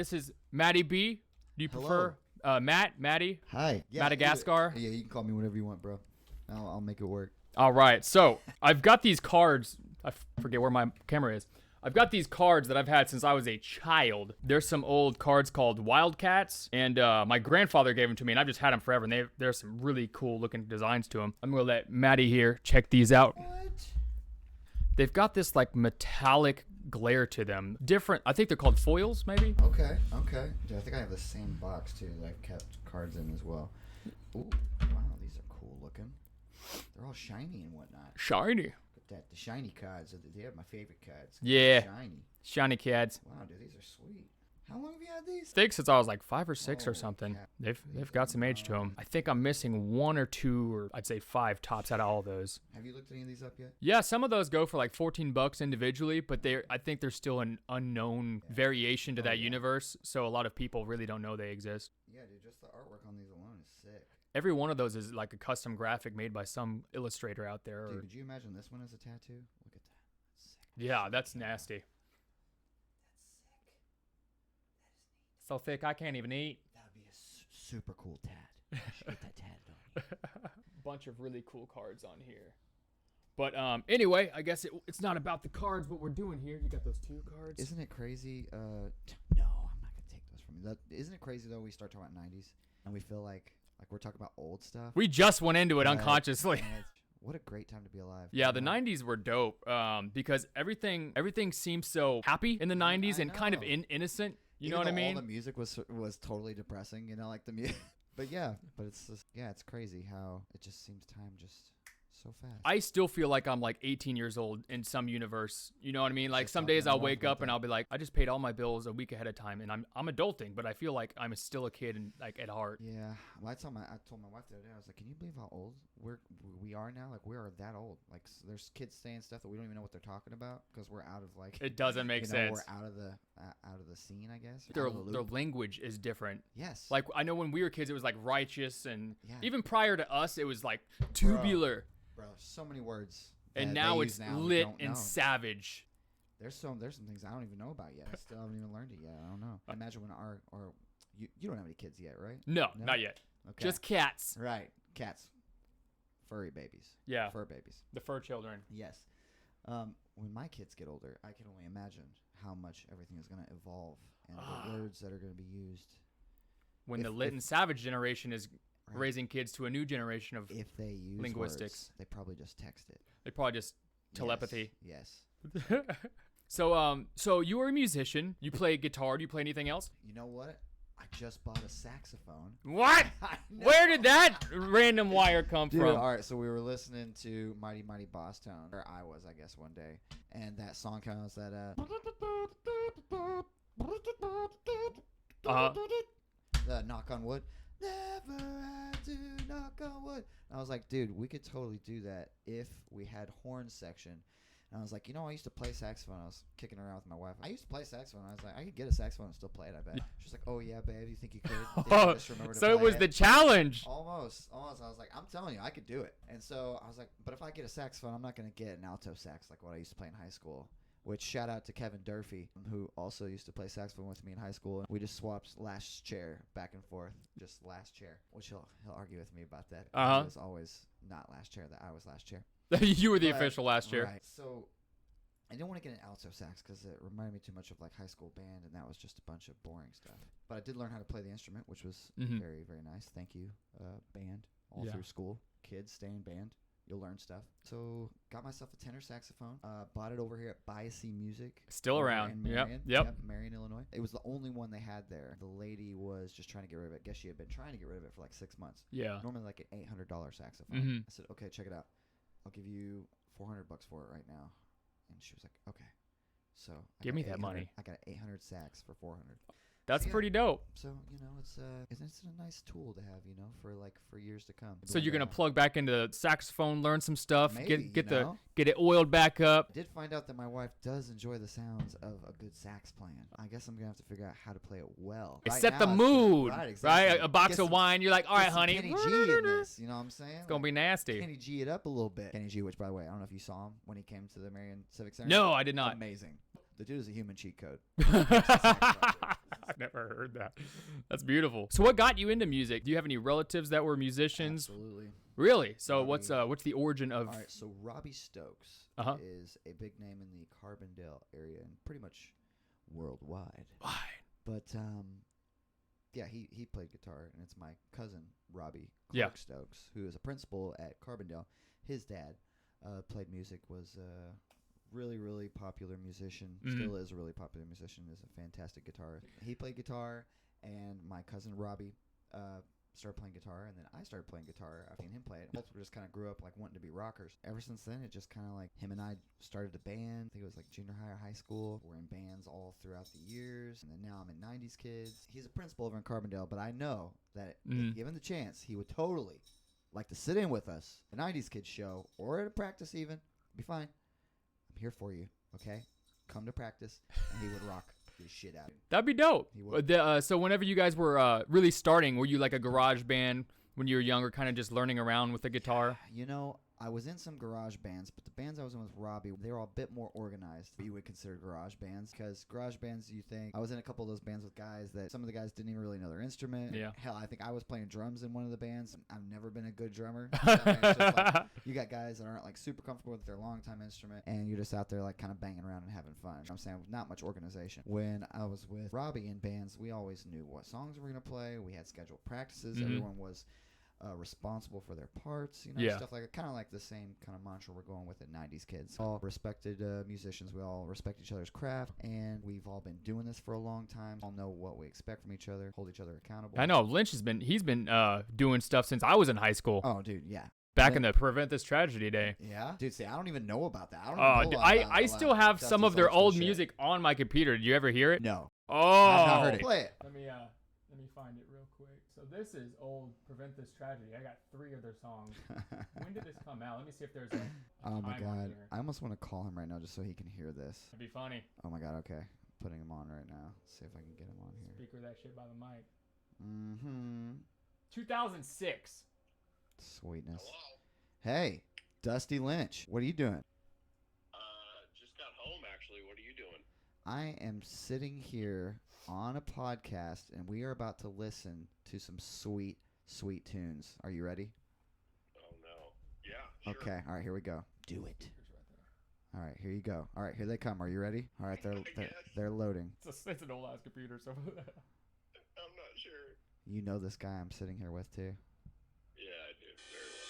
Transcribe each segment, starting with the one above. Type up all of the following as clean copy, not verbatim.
This is Matty B. Do you prefer Matt, Matty? Hi. Yeah, Madagascar? Yeah, you can call me whatever you want, bro. I'll make it work. All right. So I've got these cards. I forget where my camera is. I've got these cards that I've had since I was a child. There's some old cards called Wildcats, and my grandfather gave them to me, and I've just had them forever, and there's some really cool looking designs to them. I'm going to let Maddie here check these out. What? They've got this like metallic glare to them. Different, I think they're called foils, maybe? Okay. Dude, I think I have the same box, too, that I've kept cards in as well. Ooh, wow, these are cool looking. They're all shiny and whatnot. Shiny. The shiny cards, they're my favorite cards. Yeah. Shiny. Shiny Kids. Wow, dude, these are sweet. How long have you had these? I think since I was like 5 or 6 or something. Yeah. They've got some age to them. I think I'm missing 1 or 2 or I'd say 5 tops out of all of those. Have you looked any of these up yet? Yeah, some of those go for like $14 individually, but I think there's still an unknown variation to that universe, so a lot of people really don't know they exist. Yeah, dude, just the artwork on these alone is sick. Every one of those is like a custom graphic made by some illustrator out there. Dude, could you imagine this one as a tattoo? Look at that. That's sick. Yeah, that's nasty. That's sick. So thick I can't even eat. That would be a super cool tat. I should get that tatted on. Bunch of really cool cards on here. But anyway, I guess it's not about the cards what we're doing here. You got those 2 cards. Isn't it crazy? No, I'm not gonna take those from you. Isn't it crazy though? We start talking about 90s, and we feel like we're talking about old stuff. We just went into it unconsciously. What a great time to be alive. Yeah, the 90s were dope because everything seemed so happy in the 90s and kind of innocent. You know what I mean? All the music was totally depressing, you know, like the music. But it's just, it's crazy how it just seems time just so fast. I still feel like I'm like 18 years old in some universe. You know what I mean? Like some days I'll wake up and I'll be like, I just paid all my bills a week ahead of time, and I'm adulting, but I feel like I'm still a kid and like at heart. Yeah, well, I told my wife the other day, I was like, can you believe how old we are now? Like we are that old. Like there's kids saying stuff that we don't even know what they're talking about because we're out of like. It doesn't make sense. We're out of the scene, I guess. Their language is different. Yes. Like I know when we were kids, it was like righteous, and even prior to us, it was like tubular. Bro, so many words. And now it's lit and savage. There's some things I don't even know about yet. I still haven't even learned it yet. I don't know. I imagine when you don't have any kids yet, right? No, not yet. Okay. Just cats. Right, cats, furry babies. Yeah, fur babies. The fur children. Yes. When my kids get older, I can only imagine how much everything is going to evolve and the words that are going to be used. When the lit and savage generation is raising kids to a new generation of if they use linguistics. Words, they probably just text it. They probably just telepathy. Yes. So you were a musician. You play guitar. Do you play anything else? You know what? I just bought a saxophone. What? Where did that random wire come from? All right, so we were listening to Mighty Mighty Boss Town, or I was, I guess, one day, and that song kind of was that. The knock on wood. Never had to knock on wood. And I was like, dude, we could totally do that if we had horn section. And I was like, I used to play saxophone. I was kicking around with my wife. I used to play saxophone. I was like, I could get a saxophone and still play it, I bet. She's like, oh, yeah, babe, you think you could? Oh, so it was the challenge. Almost. I was like, I'm telling you, I could do it. And so I was like, but if I get a saxophone, I'm not going to get an alto sax like what I used to play in high school. Which shout out to Kevin Durfee, who also used to play saxophone with me in high school. We just swapped last chair back and forth, just last chair. Which he'll argue with me about that. It was always not last chair; that I was last chair. You were the official last chair. Right. So I didn't want to get an alto sax because it reminded me too much of like high school band, and that was just a bunch of boring stuff. But I did learn how to play the instrument, which was very, very nice. Thank you, band, all through school. Kids, stay in band. You'll learn stuff. So got myself a tenor saxophone. Bought it over here at Biassy Music. Still around. Yep. Marion, Illinois. It was the only one they had there. The lady was just trying to get rid of it. I guess she had been trying to get rid of it for like 6 months. Yeah. Normally like an $800 saxophone. I said, okay, check it out. I'll give you $400 for it right now. And she was like, okay. So give me that money. I got an 800 sax for 400. That's pretty dope. So it's a nice tool to have, for years to come. So you're gonna plug back into saxophone, learn some stuff, Maybe, get it oiled back up. I did find out that my wife does enjoy the sounds of a good sax playing. I guess I'm gonna have to figure out how to play it well. Set the mood, right? A box of wine. You're like, all right, honey. Kenny G in this, you know what I'm saying? It's gonna be nasty. Kenny G it up a little bit. Kenny G, which by the way, I don't know if you saw him when he came to the Marion Civic Center. No, I did not. Amazing. The dude is a human cheat code. never heard that. That's beautiful. So what got you into music? Do you have any relatives that were musicians? Absolutely. Really? So Robbie- what's the origin of? All right, so Robbie Stokes Uh-huh. is a big name in the Carbondale area and pretty much worldwide. Why? But yeah, he played guitar, and it's my cousin Robbie Yeah. Clark Stokes, who is a principal at Carbondale. His dad played music, was a really popular musician, still is a really popular musician, is a fantastic guitarist. He played guitar, and my cousin Robbie started playing guitar, and then I started playing guitar after him play it. Both just kind of grew up like wanting to be rockers. Ever since then, it just kind of like him and I started a band. I think it was like junior high or high school. We're in bands all throughout the years, and then now I'm in 90's Kidz. He's a principal over in Carbondale, but I know that if given the chance, he would totally like to sit in with us, the 90's Kidz show, or at a practice even. Be fine. I'm here for you, okay? Come to practice, and he would rock the shit out of you. That'd be dope. He would. So whenever you guys were really starting, were you like a garage band when you were younger, kind of just learning around with the guitar? You know, I was in some garage bands, but the bands I was in with Robbie, they were all a bit more organized. You would consider garage bands, because garage bands, you think, I was in a couple of those bands with guys that some of the guys didn't even really know their instrument. Yeah. Hell, I think I was playing drums in one of the bands. I've never been a good drummer. So, I mean, it's just like, you got guys that aren't like super comfortable with their long time instrument, and you're just out there like kind of banging around and having fun. I'm saying not much organization. When I was with Robbie in bands, we always knew what songs we were gonna play. We had scheduled practices. Everyone was responsible for their parts, you know, Yeah. stuff like it. Kind of like the same kind of mantra we're going with at 90's Kidz. All respected musicians. We all respect each other's craft, and we've all been doing this for a long time. All know what we expect from each other, hold each other accountable. I know Lynch he's been doing stuff since I was in high school. Oh, dude, yeah. Back in the Prevent This Tragedy day. Yeah, dude. See, I don't even know about that. I don't Oh, even dude, know about I still have Dusty's some of their school old shit. music on my computer. Did you ever hear it? No, Oh, I've not heard it. Play it. Let me find it real quick. So this is old Prevent This Tragedy. I got 3 of their songs. When did this come out? Let me see if there's a Oh my time on god, here. I almost want to call him right now just so he can hear this. It'd be funny. Oh my god, okay, putting him on right now. See if I can get him on here. Speaker that shit by the mic. 2006. 2006. Sweetness. Hey, Dusty Lynch, what are you doing? Just got home, actually. What are you doing? I am sitting here on a podcast, and we are about to listen to some sweet tunes. Are you ready? Oh, no. Yeah, sure. Okay, all right, here we go. Do it. All right, here you go. All right, here they come. Are you ready? All right, they're loading. It's an old ass computer, so. I'm not sure. You know this guy I'm sitting here with too. Yeah, I do. Very well.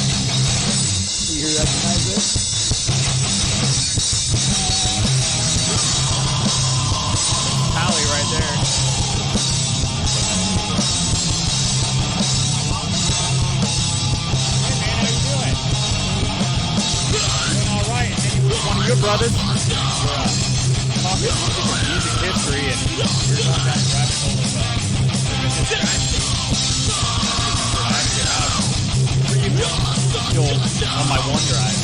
Do you recognize this? Pally right there. Hey man, how you doing? Doing all right. And then one of your brothers, we're talking music history, and we're going down the rabbit hole of on my OneDrive.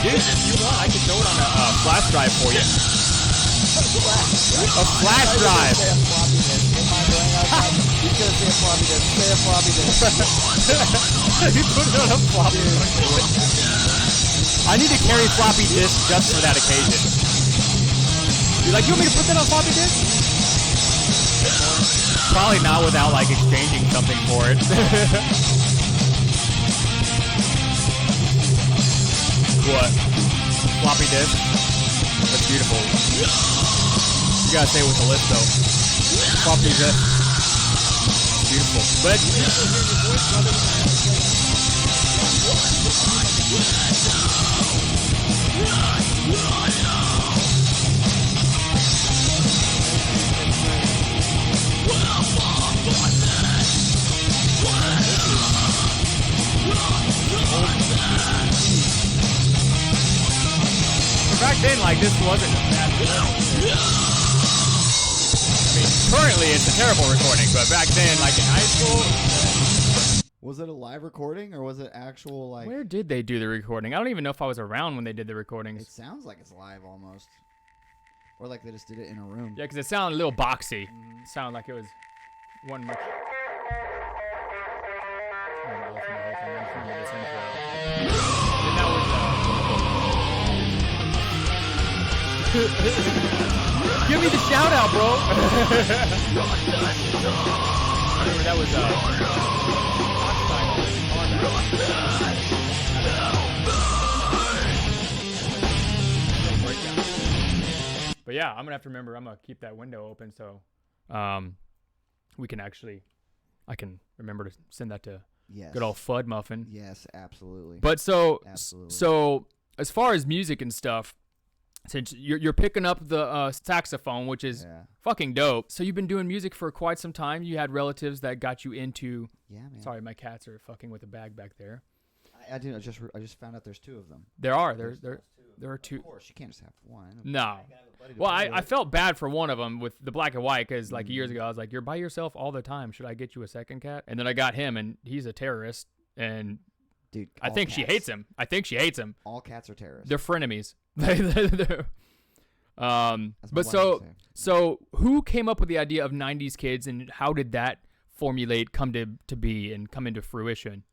Dude, if you want, I can throw it on a flash drive for you. A flash drive. He's gonna say a floppy disk. Say a floppy disk. You put it on a floppy disk. I need to carry floppy disks just for that occasion. You're like, you want me to put that on floppy disk? Probably not without like exchanging something for it. What? Floppy disk? That's beautiful. You gotta stay with the list though. Floppy disk. Beautiful. But it's beautiful hearing your voice, brother. Back then, like, this wasn't that good. I mean, currently it's a terrible recording, but back then, like in high school. Was it a live recording or was it actual like? Where did they do the recording? I don't even know if I was around when they did the It recordings. sounds like it's live almost, or like they just did it in a room. Yeah, because it sounded a little boxy. It sounded like it was one much. Give me the shout out, bro. Remember that was But yeah, I'm gonna have to remember. I'm gonna keep that window open so we can actually, I can remember to send that to Yes. good old Fud Muffin. Yes, absolutely. But so Absolutely. so as far as music and stuff, since you're picking up the saxophone, which is yeah. fucking dope. So you've been doing music for quite some time. You had relatives that got you into. Yeah, man. Sorry, my cats are fucking with a bag back there. I didn't. I just found out there's two of them. There are There's there are two. Of course, you can't just have one. No. Well, I felt bad for one of them with the black and white because like years ago I was like, you're by yourself all the time. Should I get you a second cat? And then I got him, and he's a terrorist, and Dude, I think she hates him. All cats are terrorists. They're frenemies. That's my But wife so would say. so who came up with the idea of 90s Kids, and how did that come to be and come into fruition?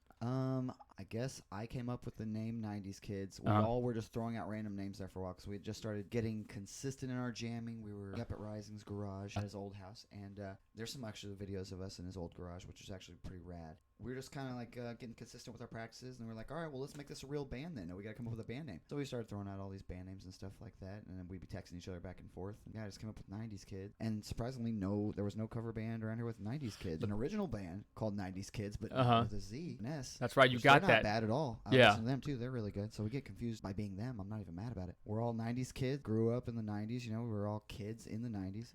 I guess I came up with the name 90s Kids. We Uh-huh. all were just throwing out random names there for a while because we had just started getting consistent in our jamming. We were up at Rising's garage at his old house, and there's some actually videos of us in his old garage, which is actually pretty rad. We were just kind of like getting consistent with our practices, and we were like, all right, well, let's make this a real band then. We got to come up with a band name. So we started throwing out all these band names and stuff like that, and then we'd be texting each other back and forth. And yeah, I just came up with 90s Kids. And surprisingly, there was no cover band around here with 90s Kids. An original band called 90s Kids, but with a Z, an S. That's right, you which got they're that. Not bad at all. I Yeah. listen to them too. They're really good. So we get confused by being them. I'm not even mad about it. We're all 90s kids. Grew up in the 90s. You know, we were all kids in the 90s.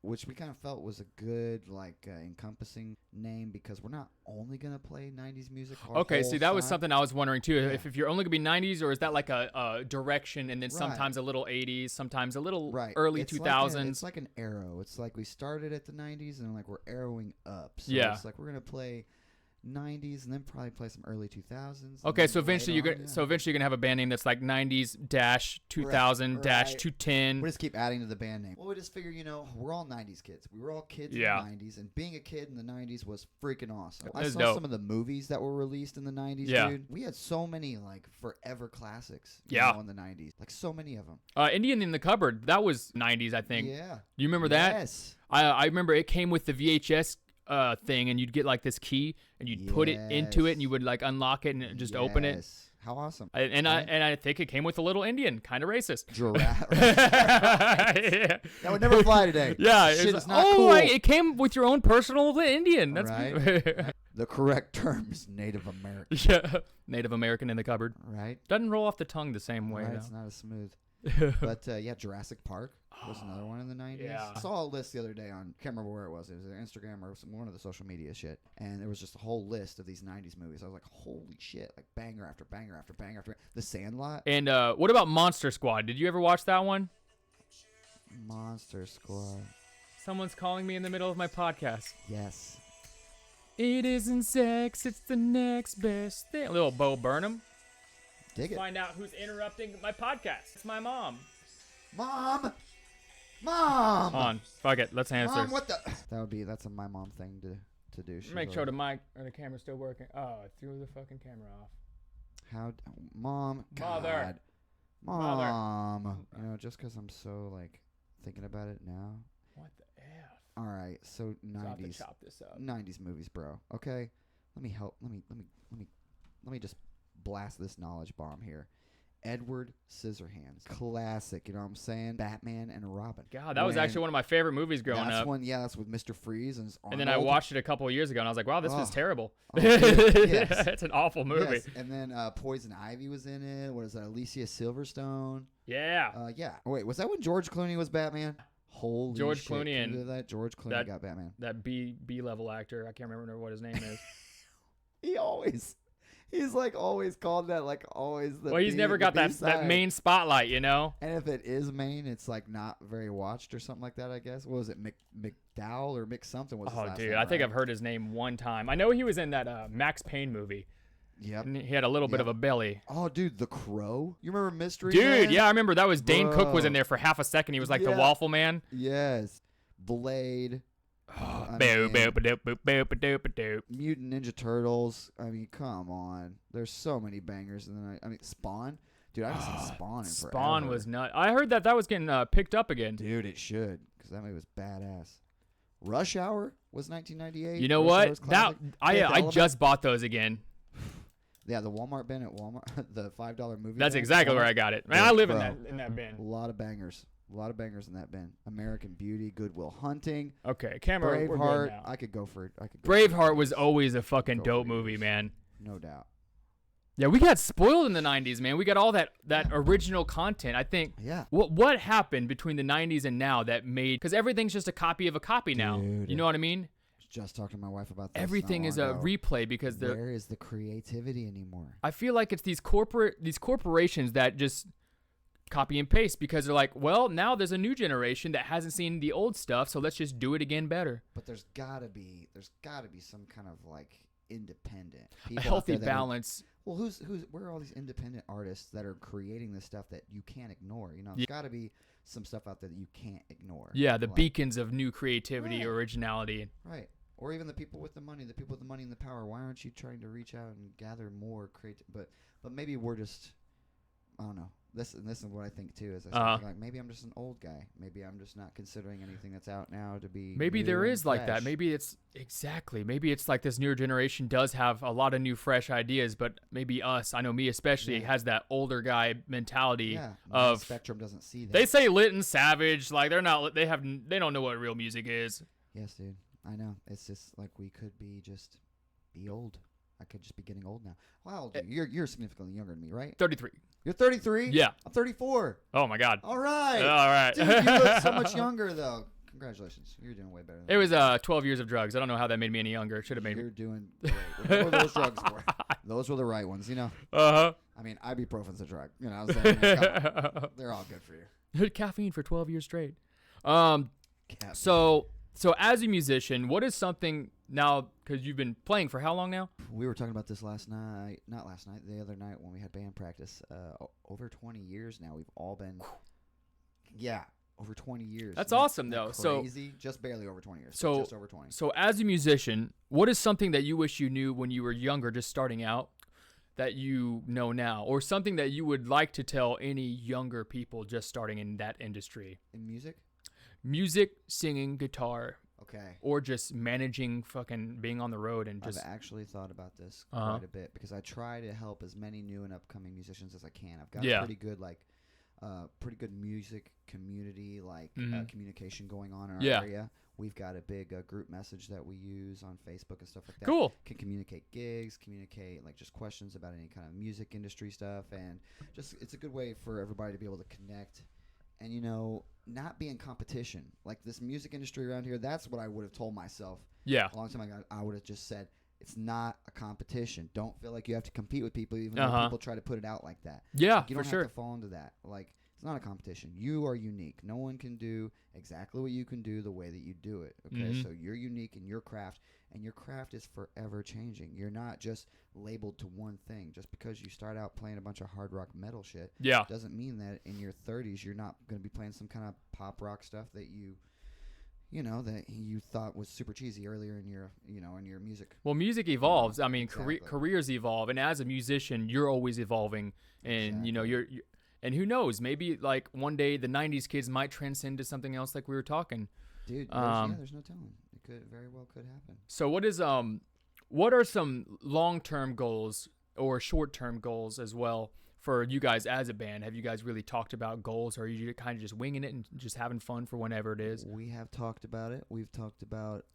Which we kind of felt was a good, encompassing name because we're not only going to play 90s music. Okay, see, that was time. something I was wondering too. Yeah. If you're only going to be 90s, or is that like a direction and then sometimes a little 80s, sometimes a little early It's 2000s? It's like an arrow. It's like we started at the 90s and we're arrowing up. So Yeah. it's like we're going to play 90s and then probably play some early 2000s. Okay, so eventually you're gonna have a band name that's like 90s dash 2000 dash 210. We just keep adding to the band name. Well, we just figure, we're all 90s kids. We were all kids in the 90s, and being a kid in the 90s was freaking awesome. I saw dope. some of the movies that were released in the 90s, dude. We had so many forever classics in the 90s. Like so many of them. Indian in the Cupboard, that was 90s, I think. Yeah. You remember that? Yes. I remember it came with the VHS thing, and you'd get like this key and you'd put it into it and you would like unlock it and just open it. How awesome. I think it came with a little Indian, kind of racist. Giraffe. Yeah. That would never fly today. Yeah, Shit it's is not oh, cool. it came with your own personal Indian. That's Right. The correct term is Native American. Yeah, Native American in the cupboard. Right. Doesn't roll off the tongue the same way. Right, though. it's not as smooth. But Jurassic Park was another one in the 90s. Yeah. I saw a list the other day on, can't remember where it was. It was Instagram or one of the social media shit. And there was just a whole list of these 90s movies. I was like, holy shit. Like banger after banger after banger after. The Sandlot. And what about Monster Squad? Did you ever watch that one? Monster Squad. Someone's calling me in the middle of my podcast. Yes. It isn't sex, it's the next best thing. Little Bo Burnham. Dig it. Find out who's interrupting my podcast. It's my mom. Mom! On. Fuck it. Let's answer. Mom, what the? That's a my mom thing to do. Make sure the mic or the camera's still working. Oh, I threw the fucking camera off. Mom, Mother. God. Mom. Just because I'm so thinking about it now. What the F? All right, so So I have to 90s. chop this up. 90s movies, bro. Okay, let me just blast this knowledge bomb here. Edward Scissorhands, classic. You know what I'm saying? Batman and Robin. God, that was actually one of my favorite movies growing up. That's with Mr. Freeze and Arnold. And then I watched it a couple of years ago, and I was like, wow, this was terrible. Oh, dude, yes. It's an awful movie. Yes. And then Poison Ivy was in it. What is that? Alicia Silverstone. Yeah. Yeah. Wait, was that when George Clooney was Batman? Holy George shit. Clooney Can you and believe that George Clooney got Batman. That B level actor. I can't remember what his name is. He's always called that always the. Well, he's never got that main spotlight, you know. And if it is main, it's not very watched or something like that. I guess. What was it, McDowell or Mick something? Was his last dude, name, I think right? I've heard his name one time. I know he was in that Max Payne movie. Yep. And he had a little bit of a belly. Oh, dude, The Crow. You remember Mystery Dude, Man? yeah, I remember that was Dane Cook was Bro. in there for half a second. He was like the waffle man. Yes. Blade. I Boo, mean, boo, ba-doop, boop, boop, ba-doop, ba-doop. Mutant Ninja Turtles. I mean, come on. There's so many bangers. And then I mean, Spawn. Dude, I haven't seen Spawn in forever. Spawn was nut. I heard that was getting picked up again. Dude, it should, because that movie was badass. Rush Hour was 1998. You know Rush what? Hour's classic. I Fifth I Element. just bought those again. Yeah, the Walmart bin at Walmart, the $5 movie. That's bin. exactly where I got it. Man, Yeah, I live bro. in that bin. A lot of bangers. A lot of bangers in that bin. American Beauty, Good Will Hunting, Okay, camera. We're good Braveheart. now. I could go for it. Braveheart was always a fucking Go dope for movie, years. man. No doubt. Yeah, we got spoiled in the 90s, man. We got all that original content. I think Yeah. what happened between the 90s and now that made, because everything's just a copy of a copy now. Dude. You know what I mean? Just talking to my wife about this. Everything not is long a ago. replay because they're. Where is the creativity anymore? I feel like it's these corporations that just copy and paste because they're like, well, now there's a new generation that hasn't seen the old stuff, so let's just do it again better. But there's gotta be some kind of like independent A people out healthy there that are- balance. well, where are all these independent artists that are creating this stuff that you can't ignore? You know, there's gotta be some stuff out there that you can't ignore. Yeah, the Like- beacons of new creativity, Right. originality. Right. Or even the people with the money and the power. Why aren't you trying to reach out and gather more creative? But maybe we're just, I don't know. This is what I think too. Is I start thinking, like, maybe I'm just an old guy. Maybe I'm just not considering anything that's out now to be. Maybe new there and is like that. fresh. Maybe it's like this newer generation does have a lot of new fresh ideas, but maybe us, I know me especially, Yeah. has that older guy mentality Yeah. My of spectrum doesn't see that. they say lit and savage, like they don't know what real music is. Yes, dude. I know. It's just like we could be old. I could just be getting old now. How old are you? You're significantly younger than me, right? 33. You're 33? Yeah. I'm 34. Oh my God. All right. All right. Dude, you look so much younger, though. Congratulations. You're doing way better than It was 12 years of drugs. I don't know how that made me any younger. Should have made me. You're doing great. What were those drugs for? Those were the right ones, you know? Uh I mean, ibuprofen's a drug. You know what I'm saying? huh. They're all good for you. Caffeine for 12 years straight. Caffeine. So as a musician, what is something now, because you've been playing for how long now? We were talking about this last night. Not last night. The other night when we had band practice. Over 20 years now. We've all been. Yeah. Over 20 years. That's Isn't that- awesome, isn't that though. So- crazy? Just barely over 20 years. So- just over 20. So as a musician, what is something that you wish you knew when you were younger, just starting out, that you know now? Or something that you would like to tell any younger people just starting in that industry? In music? Music, singing, guitar, Okay. or just managing fucking being on the road and just... I've actually thought about this Uh-huh. quite a bit because I try to help as many new and upcoming musicians as I can. I've got Yeah. a pretty good music community, Mhm. communication going on in our Yeah. area. We've got a big group message that we use on Facebook and stuff like that. Cool. Can communicate gigs, communicate like just questions about any kind of music industry stuff, and just it's a good way for everybody to be able to connect and not be in competition. Like this music industry around here, that's what I would have told myself Yeah. a long time ago. I would have just said it's not a competition. Don't feel like you have to compete with people, even Uh-huh. though people try to put it out like that. Yeah, Like, you for don't sure. have to fall into that. Like it's not a competition. You are unique. No one can do exactly what you can do the way that you do it. Okay, Mhm. so you're unique in your craft, and your craft is forever changing. You're not just labeled to one thing. Just because you start out playing a bunch of hard rock metal shit Yeah. doesn't mean that in your 30s you're not going to be playing some kind of pop rock stuff that that you thought was super cheesy earlier in your music. Well, music evolves. I mean, Exactly. careers evolve, and as a musician, you're always evolving. And you're and who knows? Maybe like one day the '90s kids might transcend to something else, like we were talking. Dude, Um, there's no telling. It could very well could happen. So what are some long-term goals or short-term goals as well for you guys as a band? Have you guys really talked about goals, or are you kind of just winging it and just having fun for whenever it is? We have talked about it. We've talked about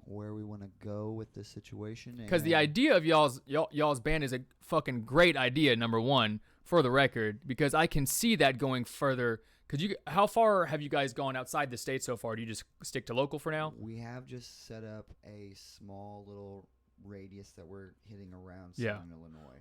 where we want to go with this situation. Because the and- idea of y'all's band is a fucking great idea, number one, for the record, because I can see that going further. How far have you guys gone outside the state so far? Do you just stick to local for now? We have just set up a small little radius that we're hitting around Yeah. Southern Illinois.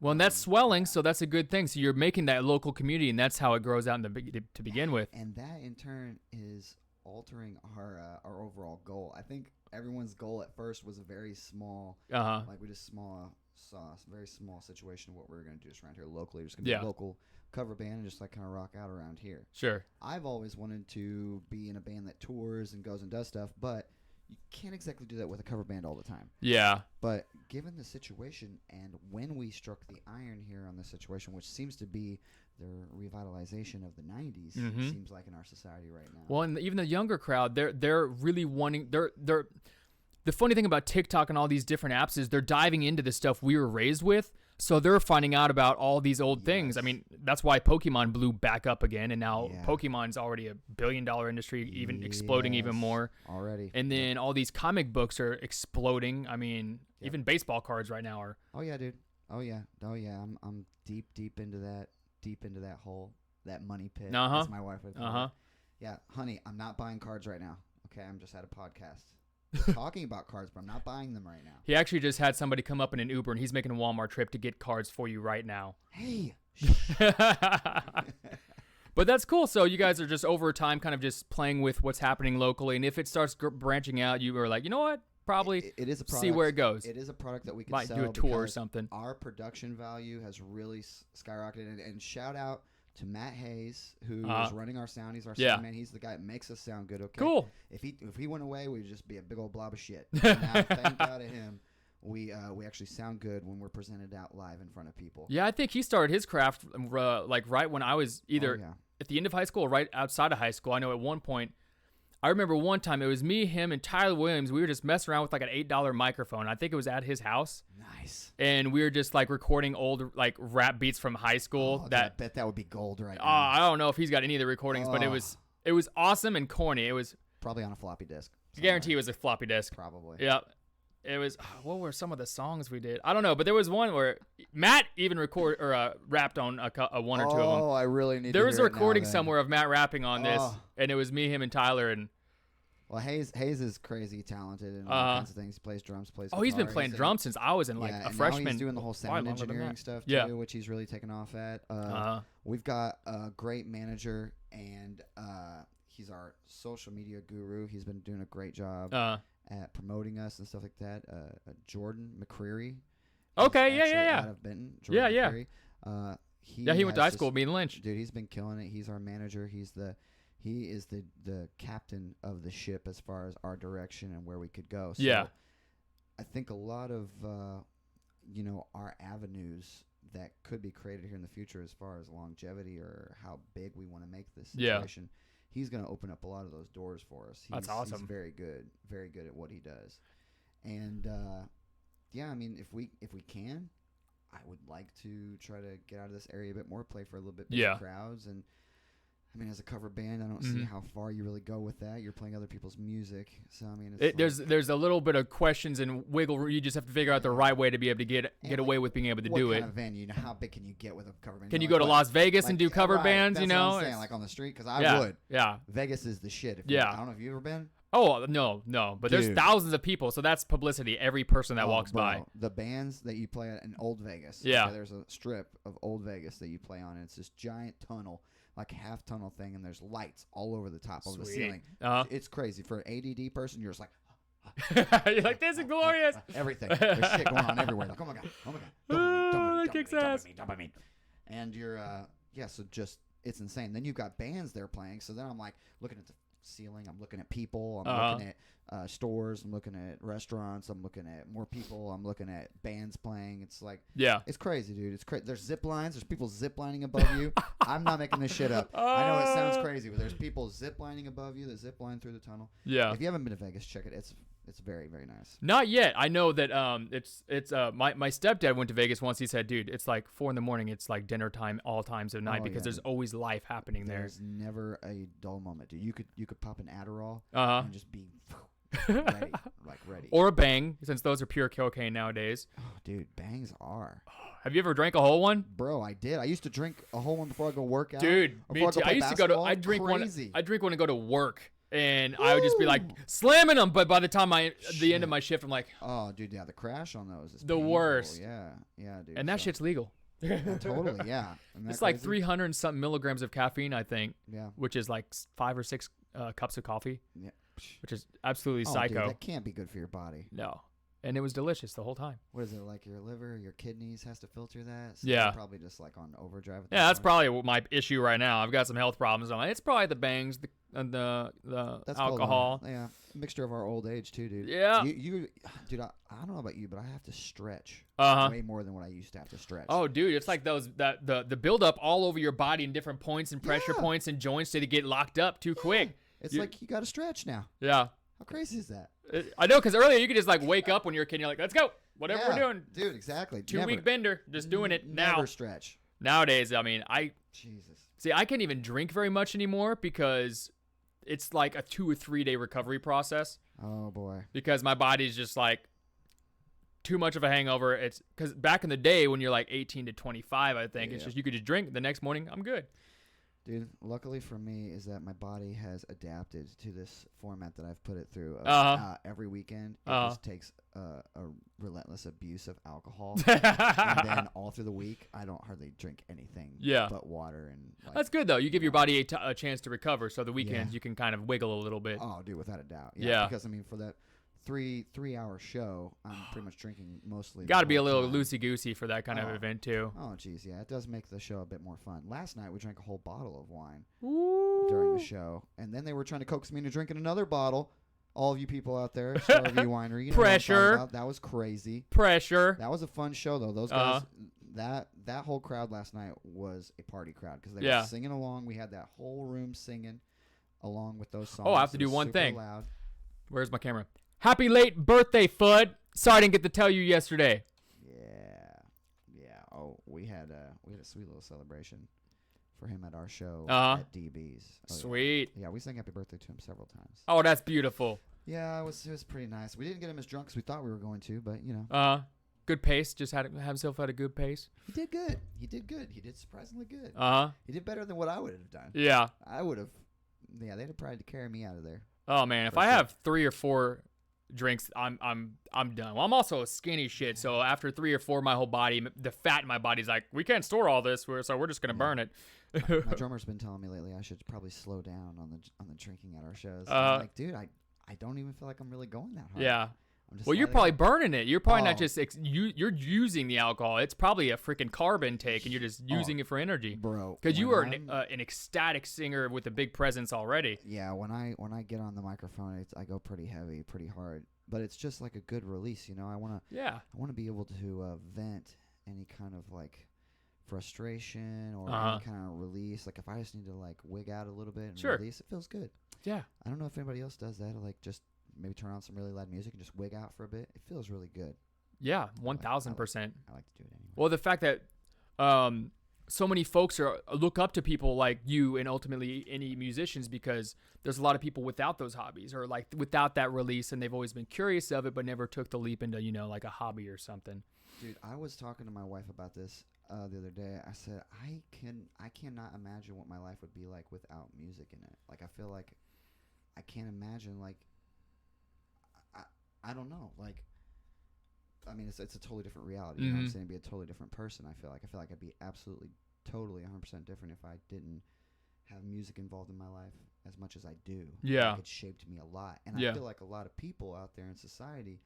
Well, and that's swelling, so that's a good thing. So you're making that local community, and that's how it grows out to begin with. And that in turn is altering our overall goal. I think everyone's goal at first was a very small, Uh-huh. like we just saw a very small situation of what we were going to do just around here locally. Just going to be Yeah. a local cover band and just like kind of rock out around here. Sure. I've always wanted to be in a band that tours and goes and does stuff, but you can't exactly do that with a cover band all the time. Yeah. But given the situation and when we struck the iron here on this situation, which seems to be the revitalization of the 90s, it seems like in our society right now. Well, and even the younger crowd, they're really wanting. They're the funny thing about TikTok and all these different apps is they're diving into the stuff we were raised with. So they're finding out about all these old things. I mean, that's why Pokemon blew back up again, and now Pokemon's already a billion-dollar industry, even exploding even more already. And then all these comic books are exploding. I mean, even baseball cards right now are. Oh yeah, dude. Oh yeah. I'm deep into that hole, that money pit. As my wife would call it. Yeah, honey, I'm not buying cards right now. Okay, I'm just at a podcast. We're talking about cards, but I'm not buying them right now. He actually just had somebody come up in an Uber, and he's making a Walmart trip to get cards for you right now. Hey. But that's cool. So you guys are just over time kind of just playing with what's happening locally. And if it starts branching out, you are like, you know what? Probably it is a product, see where it goes. It is a product that we can might sell do a tour or something. Our production value has really skyrocketed. And shout out to Matt Hayes, who is running our sound. He's our sound man. He's the guy that makes us sound good. Okay. Cool. If he went away, we'd just be a big old blob of shit. Now, thank God to him, we actually sound good when we're presented out live in front of people. Yeah, I think he started his craft like right when I was either at the end of high school or right outside of high school. I know at one point, I remember one time it was me, him, and Tyler Williams. We were just messing around with like an $8 microphone. I think it was at his house. Nice. And we were just like recording old like rap beats from high school. I bet that would be gold right now. I don't know if he's got any of the recordings, but it was awesome and corny. It was probably on a floppy disk. I guarantee it was a floppy disk. Probably. Yeah. It was. What were some of the songs we did? I don't know, but there was one where Matt even rapped on a one or two of them. Oh, I really need. There was a recording now, somewhere of Matt rapping on this, and it was me, him, and Tyler. And well, Hayes is crazy talented and all kinds of things. He plays drums, plays guitar. He's been playing drums since I was in like a freshman. Now he's doing the whole sound engineering stuff too, which he's really taken off at. We've got a great manager, and he's our social media guru. He's been doing a great job at promoting us and stuff like that. Jordan McCreary. Okay, yeah. Out of Benton. Jordan McCreary. He went to high school with me and Lynch. Dude, he's been killing it. He's our manager. He is the captain of the ship as far as our direction and where we could go. So I think a lot of our avenues that could be created here in the future as far as longevity or how big we want to make this situation. He's going to open up a lot of those doors for us. That's awesome. He's very good at what he does. And I mean, if we can, I would like to try to get out of this area a bit more, play for a little bit bigger crowds. And I mean, as a cover band, I don't see how far you really go with that. You're playing other people's music, so I mean, there's a little bit of questions and wiggle. You just have to figure out the right way to be able to get away with being able to do it. What kind of venue? How big can you get with a cover band? Can you go to Las Vegas and do cover bands? That's what I'm saying, like on the street, because I would. Yeah. Vegas is the shit. I don't know if you've ever been. Oh no, but there's thousands of people, so that's publicity. Every person that walks by. The bands that you play at in Old Vegas. Yeah. Okay, there's a strip of Old Vegas that you play on, and it's this giant tunnel. Like a half tunnel thing, and there's lights all over the top of the ceiling. It's crazy. For an ADD person, you're just like, you're like, this is glorious. Everything. There's shit going on everywhere. Like, oh my god. That kicks ass. Dopamine. And you're, so just, it's insane. Then you've got bands they're playing. So then I'm like looking at the ceiling. I'm looking at people. I'm looking at stores. I'm looking at restaurants. I'm looking at more people. I'm looking at bands playing. It's like, it's crazy, dude. It's crazy. There's zip lines. There's people zip lining above you. I'm not making this shit up. I know it sounds crazy, but there's people zip lining above you that zip line through the tunnel. Yeah. If you haven't been to Vegas, check it. It's very, very nice. Not yet. I know that it's my stepdad went to Vegas once. He said, dude, it's like 4 a.m. It's like dinner time all times of night because there's always life happening there. There's never a dull moment, dude. You could pop an Adderall and just be ready. Or a bang, since those are pure cocaine nowadays. Oh, dude, bangs are. Have you ever drank a whole one? Bro, I did. I used to drink a whole one before I go work out. Dude, me too. I used to go to. I drink one to go to work. And I would just be like slamming them, but by the time the end of my shift, I'm like, oh, dude, yeah, the crash on those is the painful. worst. Yeah, dude. And that shit's legal. Yeah, totally, yeah. It's like 300 and something milligrams of caffeine, I think. Yeah. Which is like 5 or 6 cups of coffee. Yeah. Which is absolutely psycho. Dude, that can't be good for your body. No. and it was delicious the whole time. What is it, like your liver, your kidneys has to filter that? So Yeah. you're probably just like on overdrive. At Yeah, that's point. probably what my issue right now. I've got some health problems. I'm like, it's probably the bangs, the That's alcohol. Yeah, mixture of our old age too, dude. Yeah. Dude, I don't know about you, but I have to stretch Uh-huh. way more than what I used to have to stretch. Oh, dude, it's like the buildup all over your body in different points and pressure points and joints to get locked up too quick. It's like you got to stretch now. Yeah. How crazy is that? I know, because earlier you could just like wake up when you're a kid and you're like, let's go. Whatever we're doing. Dude, exactly. 2-week bender. Just doing it now. Never stretch. Nowadays, I mean, Jesus. See, I can't even drink very much anymore because it's like a 2 or 3 day recovery process. Oh, boy. Because my body's just like too much of a hangover. It's because back in the day when you're like 18 to 25, I think, it's just you could just drink. The next morning, I'm good. Dude, luckily for me is that my body has adapted to this format that I've put it through. Every weekend, it just takes a relentless abuse of alcohol. And then all through the week, I don't hardly drink anything but water. And like, that's good, though. You give your body a chance to recover. So the weekends, you can kind of wiggle a little bit. Oh, dude, without a doubt. Yeah. Because, I mean, for that three-hour show, I'm pretty much drinking mostly. Got to be a little loosey-goosey for that kind of event, too. Oh, geez, yeah. It does make the show a bit more fun. Last night, we drank a whole bottle of wine during the show. And then they were trying to coax me into drinking another bottle. All of you people out there, Starview Winery. You know Pressure. That was crazy. Pressure. That was a fun show, though. Those guys, that whole crowd last night was a party crowd because they were singing along. We had that whole room singing along with those songs. Oh, I have to do one super thing. Loud. Where's my camera? Happy late birthday, Fudd. Sorry I didn't get to tell you yesterday. Yeah. Oh, we had a sweet little celebration for him at our show at DB's. Oh, Sweet. Yeah, we sang happy birthday to him several times. Oh, that's beautiful. Yeah, it was pretty nice. We didn't get him as drunk as we thought we were going to, but you know. Good pace. Just had himself at a good pace. He did good. He did surprisingly good. He did better than what I would have done. Yeah. I would have. Yeah, they'd have tried to carry me out of there. Oh man, if I have 3 or 4 drinks, I'm done. Well, I'm also a skinny shit, so after 3 or 4, my whole body, the fat in my body's like, we can't store all this, so we're just gonna burn it. My drummer's been telling me lately I should probably slow down on the drinking at our shows. I'm like, dude, I don't even feel like I'm really going that hard. Yeah. Well, you're probably burning it. You're probably not just you're using the alcohol. It's probably a freaking carb intake, and you're just using it for energy, bro. Because you are an ecstatic singer with a big presence already. Yeah, when I get on the microphone, I go pretty heavy, pretty hard. But it's just like a good release, you know. I wanna be able to vent any kind of like frustration or any kind of release. Like if I just need to like wig out a little bit and release, it feels good. Yeah. I don't know if anybody else does that, or like just maybe turn on some really loud music and just wig out for a bit. It feels really good. Yeah, 1,000%. I like to do it anyway. Well, the fact that so many folks look up to people like you and ultimately any musicians, because there's a lot of people without those hobbies or like without that release, and they've always been curious of it but never took the leap into, like a hobby or something. Dude, I was talking to my wife about this the other day. I said I cannot imagine what my life would be like without music in it. Like I feel like I can't imagine like I don't know. Like, I mean, it's a totally different reality. You know what I'm saying? Be a totally different person. I feel like I'd be absolutely, totally 100% different if I didn't have music involved in my life as much as I do. Yeah. Like, it shaped me a lot. And I feel like a lot of people out there in society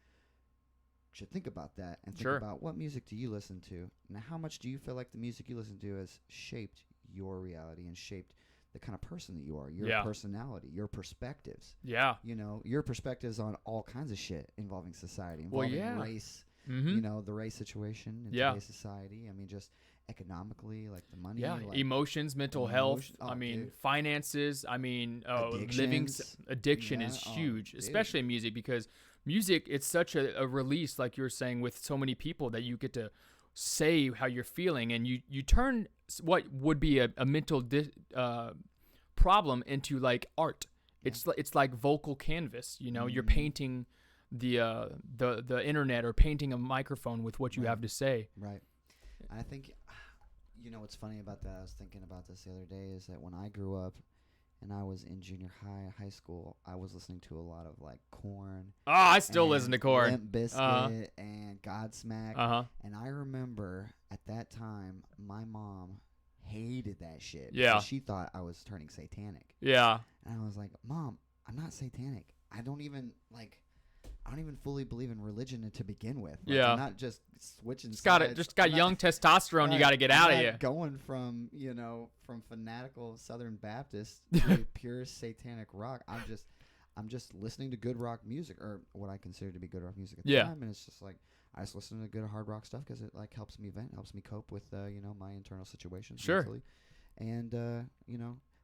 should think about that and think about what music do you listen to? And how much do you feel like the music you listen to has shaped your reality and shaped the kind of person that you are, your personality, your perspectives. Yeah. You know, your perspectives on all kinds of shit involving society, involving race, you know, the race situation in today's society. I mean, just economically, like the money. Yeah, like emotions, mental health. I mean, finances. I mean, addiction is huge, especially in music, because music, it's such a release, like you were saying, with so many people that you get to say how you're feeling, and you turn what would be a mental problem into like art. It's like vocal canvas, you know. You're painting the internet or painting a microphone with what you have to say. Right. And I think, you know, what's funny about that, I was thinking about this the other day, is that when I grew up and I was in junior high school, I was listening to a lot of like Korn. Oh, I still listen to Korn. Limp Bizkit and Godsmack. And I remember at that time, my mom hated that shit. Yeah. Because she thought I was turning satanic. Yeah. And I was like, Mom, I'm not satanic. I don't even like, I don't even fully believe in religion to begin with. Yeah. I'm not just switching. Just got young testosterone. Right, You got to get out of here. Going from from fanatical Southern Baptist to pure satanic rock. I'm just listening to good rock music, or what I consider to be good rock music at the time, and it's just like I just listen to good hard rock stuff because it like helps me vent, helps me cope with my internal situations mentally. And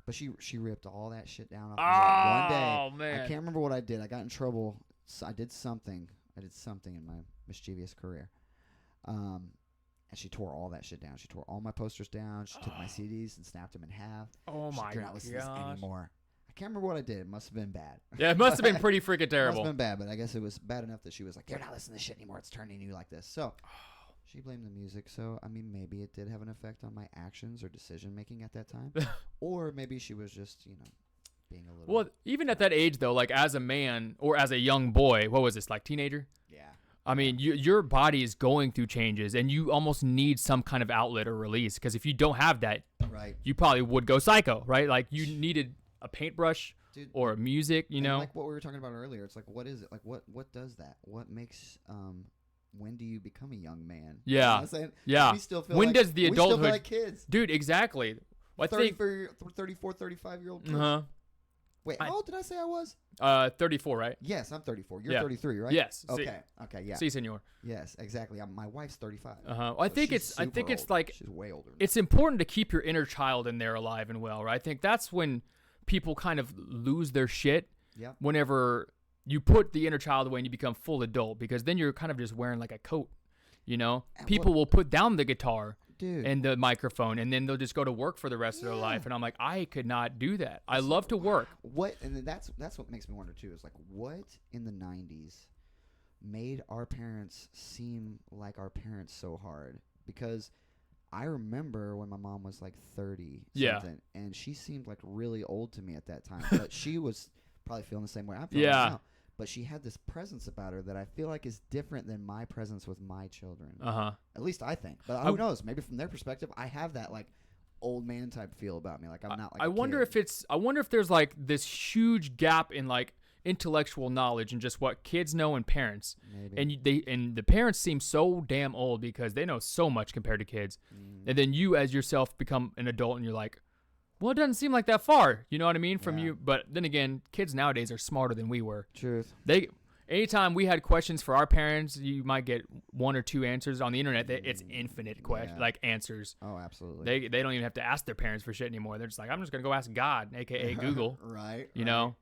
but she ripped all that shit down off me one day. Oh man, I can't remember what I did. I got in trouble. So I did something in my mischievous career. And she tore all that shit down. She tore all my posters down. She took my CDs and snapped them in half. Oh my god! You're not listening to this anymore. I can't remember what I did. It must have been bad. Yeah, it must have been pretty freaking terrible. It must have been bad, but I guess it was bad enough that she was like, "You're not listening to this shit anymore. It's turning you like this." So she blamed the music. So I mean, maybe it did have an effect on my actions or decision making at that time, or maybe she was just being a little. Well, even at that age though, like as a man or as a young boy, what was this, like teenager? Yeah. I mean, your body is going through changes, and you almost need some kind of outlet or release. Because if you don't have that, right, you probably would go psycho, right? Like you needed a paintbrush. Dude, or music, like what we were talking about earlier. It's like, what is it? Like, what does that? What makes when do you become a young man? Yeah, you know what I'm saying? yeah. We still feel when like, does the adulthood? We still feel like kids, dude. Exactly. Well, I think 34, 35-year-old kids. Wait, how old did I say I was? 34, right? Yes, I'm 34. You're 33, right? Yes. Okay. Okay. Yeah. Si, senor. Yes, exactly. My wife's 35. I think it's like she's way older. It's important to keep your inner child in there alive and well, right? I think that's when people kind of lose their shit. Yeah. Whenever you put the inner child away and you become full adult, because then you're kind of just wearing like a coat, People will put down the guitar. Dude. And the microphone, and then they'll just go to work for the rest of their life. And I'm like, I could not do that. I love to work. And that's what makes me wonder too. Is like, what in the 90s made our parents seem like our parents so hard? Because I remember when my mom was like 30 something, and she seemed like really old to me at that time. But she was probably feeling the same way I'm feeling now. But she had this presence about her that I feel like is different than my presence with my children. At least I think. But who knows? Maybe from their perspective, I have that like old man type feel about me. Like I'm not like I wonder if there's like this huge gap in like intellectual knowledge and just what kids know and parents. Maybe. And the parents seem so damn old because they know so much compared to kids. And then you as yourself become an adult and you're like, well, it doesn't seem like that far, you know what I mean, from you. But then again, kids nowadays are smarter than we were. Truth. Anytime we had questions for our parents, you might get one or two answers. On the internet, it's infinite like answers. Oh, absolutely. They don't even have to ask their parents for shit anymore. They're just like, I'm just gonna go ask God, aka Google. Right. You know.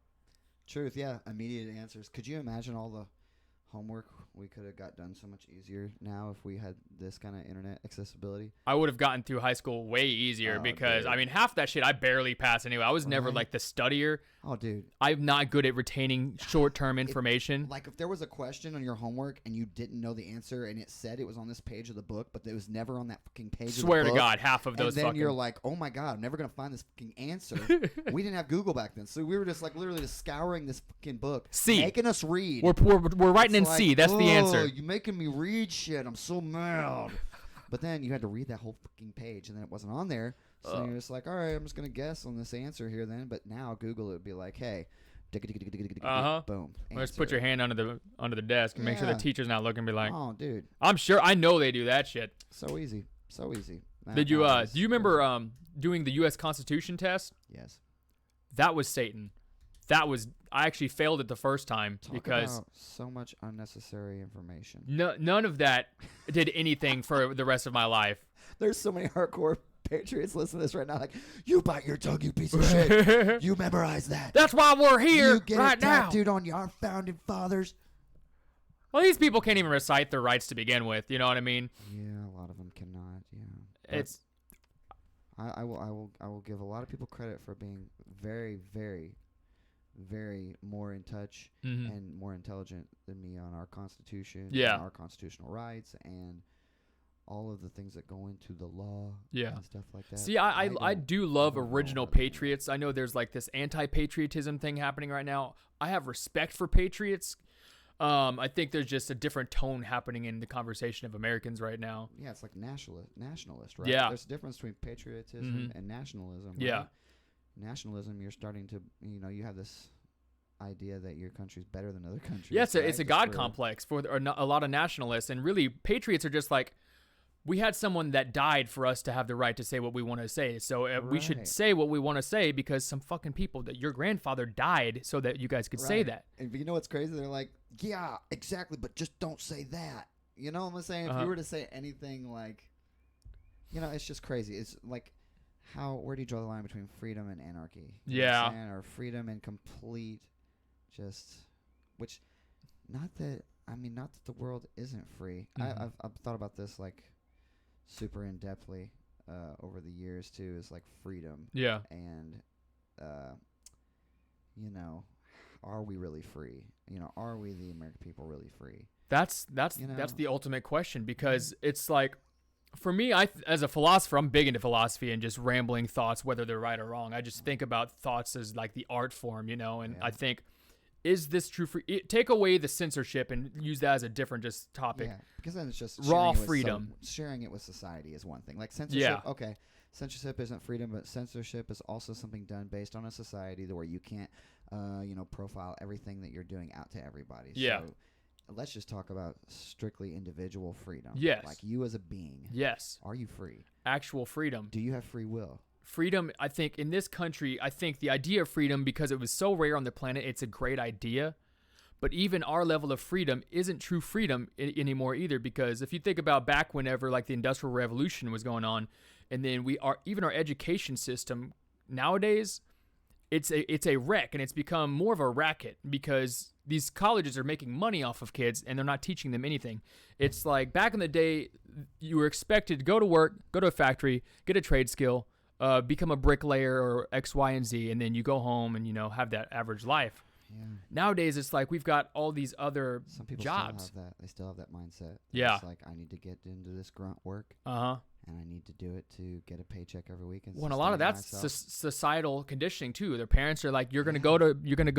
Truth. Yeah. Immediate answers. Could you imagine all the homework we could have got done so much easier now if we had this kind of internet accessibility? I would have gotten through high school way easier because, I mean, half that shit I barely passed anyway. I was never like the studier. Oh, dude. I'm not good at retaining short-term information. Like if there was a question on your homework and you didn't know the answer and it said it was on this page of the book, but it was never on that fucking page of the book. Swear to God, half of those and then you're like, oh my God, I'm never going to find this fucking answer. We didn't have Google back then. So we were just like literally just scouring this fucking book. C. Making us read. We're writing in C. That's the answer. You're making me read shit. I'm so mad. But then you had to read that whole fucking page and then it wasn't on there. So you're just like, all right, I'm just going to guess on this answer here then. But now Google it would be like, hey, boom. Just put your hand under the desk and make sure the teacher's not looking and be like, oh, dude. I'm sure I know they do that shit. So easy. So easy. Did you do you remember doing the US Constitution test? Yes. That was Satan. I actually failed it the first time because about so much unnecessary information. None of that did anything for the rest of my life. There's so many hardcore patriots listening to this right now like, you bite your tongue, you piece of shit. You memorize that. That's why we're here you get right it now. Tattooed on your founding fathers. Well, these people can't even recite their rights to begin with. You know what I mean? Yeah, a lot of them cannot. Yeah. It's. I will give a lot of people credit for being very, very, very more in touch and more intelligent than me on our Constitution, and our constitutional rights, and all of the things that go into the law and stuff like that. See, I do love original patriots. I know there's like this anti-patriotism thing happening right now. I have respect for patriots. I think there's just a different tone happening in the conversation of Americans right now. Yeah, it's like nationalist, right? Yeah. There's a difference between patriotism and nationalism. Right? Yeah. Nationalism, you're starting to, you have this idea that your country's better than other countries. Yeah, it's right? a God complex for a lot of nationalists, and really patriots are just like, we had someone that died for us to have the right to say what we want to say. So we should Right. say what we want to say because some fucking people that your grandfather died so that you guys could say Right. that. And you know what's crazy? They're like, yeah, exactly, but just don't say that. You know what I'm saying? If Uh-huh. you were to say anything like, it's just crazy. It's like, where do you draw the line between freedom and anarchy? You know what I'm Yeah. saying? Or freedom and complete, not that the world isn't free. Mhm. I've thought about this like super in depthly over the years too. Is like freedom Yeah. and are we really free? Are we the American people really free? That's the ultimate question, because it's like, for me, as a philosopher, I'm big into philosophy and just rambling thoughts, whether they're right or wrong. I just think about thoughts as like the art form, and Yeah. I think, is this true? Take away the censorship and use that as a different just topic. Yeah, because then it's just Raw sharing it with freedom. sharing it with society is one thing. Like censorship, Yeah. okay, censorship isn't freedom, but censorship is also something done based on a society where you can't, profile everything that you're doing out to everybody. Yeah. So let's just talk about strictly individual freedom. Yes. Like you as a being. Yes. Are you free? Actual freedom. Do you have free will? Freedom, I think, in this country, I think the idea of freedom, because it was so rare on the planet, it's a great idea. But even our level of freedom isn't true freedom anymore either, because if you think about back whenever like the Industrial Revolution was going on, and then even our education system nowadays, it's a wreck, and it's become more of a racket because these colleges are making money off of kids and they're not teaching them anything. It's like back in the day, you were expected to go to work, go to a factory, get a trade skill, become a bricklayer or X, Y, and Z, and then you go home and have that average life. Yeah. Nowadays, it's like we've got all these other Some people jobs. still have that. They still have that mindset. Yeah. It's like, I need to get into this grunt work, Uh-huh. and I need to do it to get a paycheck every week. And Well, and a lot of sustain that's myself. societal conditioning too. Their parents are like, you're gonna go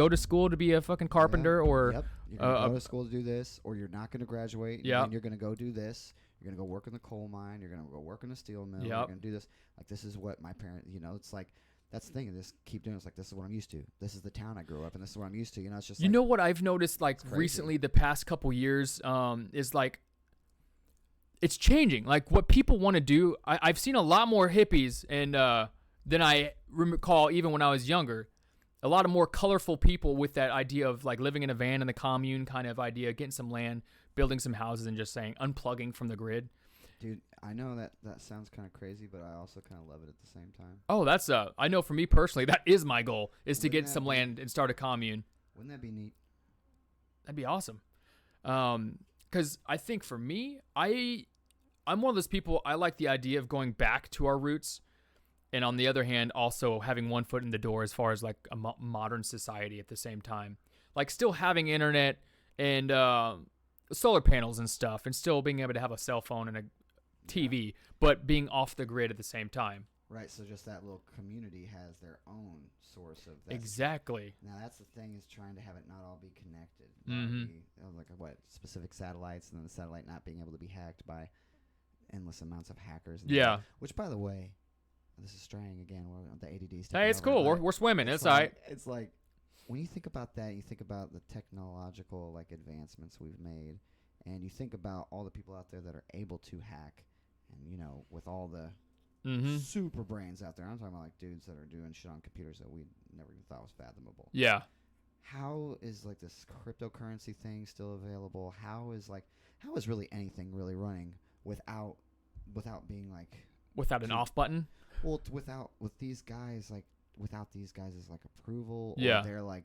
to school to be a fucking carpenter, or Yep. You're gonna go to school to do this, or you're not gonna graduate. Yep. And you're gonna go do this. You're gonna go work in the coal mine. You're gonna go work in a steel mill. You're Yep. gonna do this. Like, this is what my parents. It's like, that's the thing. Just keep doing. It's like, this is what I'm used to. This is the town I grew up in. This is what I'm used to. It's just what I've noticed like crazy. recently, the past couple years, is like, it's changing. Like what people want to do. I've seen a lot more hippies and than I recall even when I was younger. A lot of more colorful people with that idea of like living in a van in the commune kind of idea, getting some land, building some houses, and just saying unplugging from the grid. Dude, I know that sounds kind of crazy, but I also kind of love it at the same time. Oh, that's I know for me personally, that is my goal, is to Wouldn't get that some be- land and start a commune. Wouldn't that be neat? That'd be awesome. Because I think for me, I'm one of those people, I like the idea of going back to our roots. And on the other hand, also having one foot in the door as far as like a modern society at the same time. Like still having internet and solar panels and stuff, and still being able to have a cell phone and a TV, but being off the grid at the same time. Right, so just that little community has their own source of that. Exactly. Now that's the thing, is trying to have it not all be connected. Mhm. Like specific satellites, and then the satellite not being able to be hacked by endless amounts of hackers. And Yeah. Which, by the way, this is straying again. The ADD's Hey, it's cool. We're swimming. It's all right. It's like, when you think about that, you think about the technological like advancements we've made, and you think about all the people out there that are able to hack, and with all the Mm-hmm. super brains out there. I'm talking about like dudes that are doing shit on computers that we never even thought was fathomable. Yeah. How is like this cryptocurrency thing still available? How is really anything really running without being like, Without an off button. well, with these guys like approval, Yeah. or they're like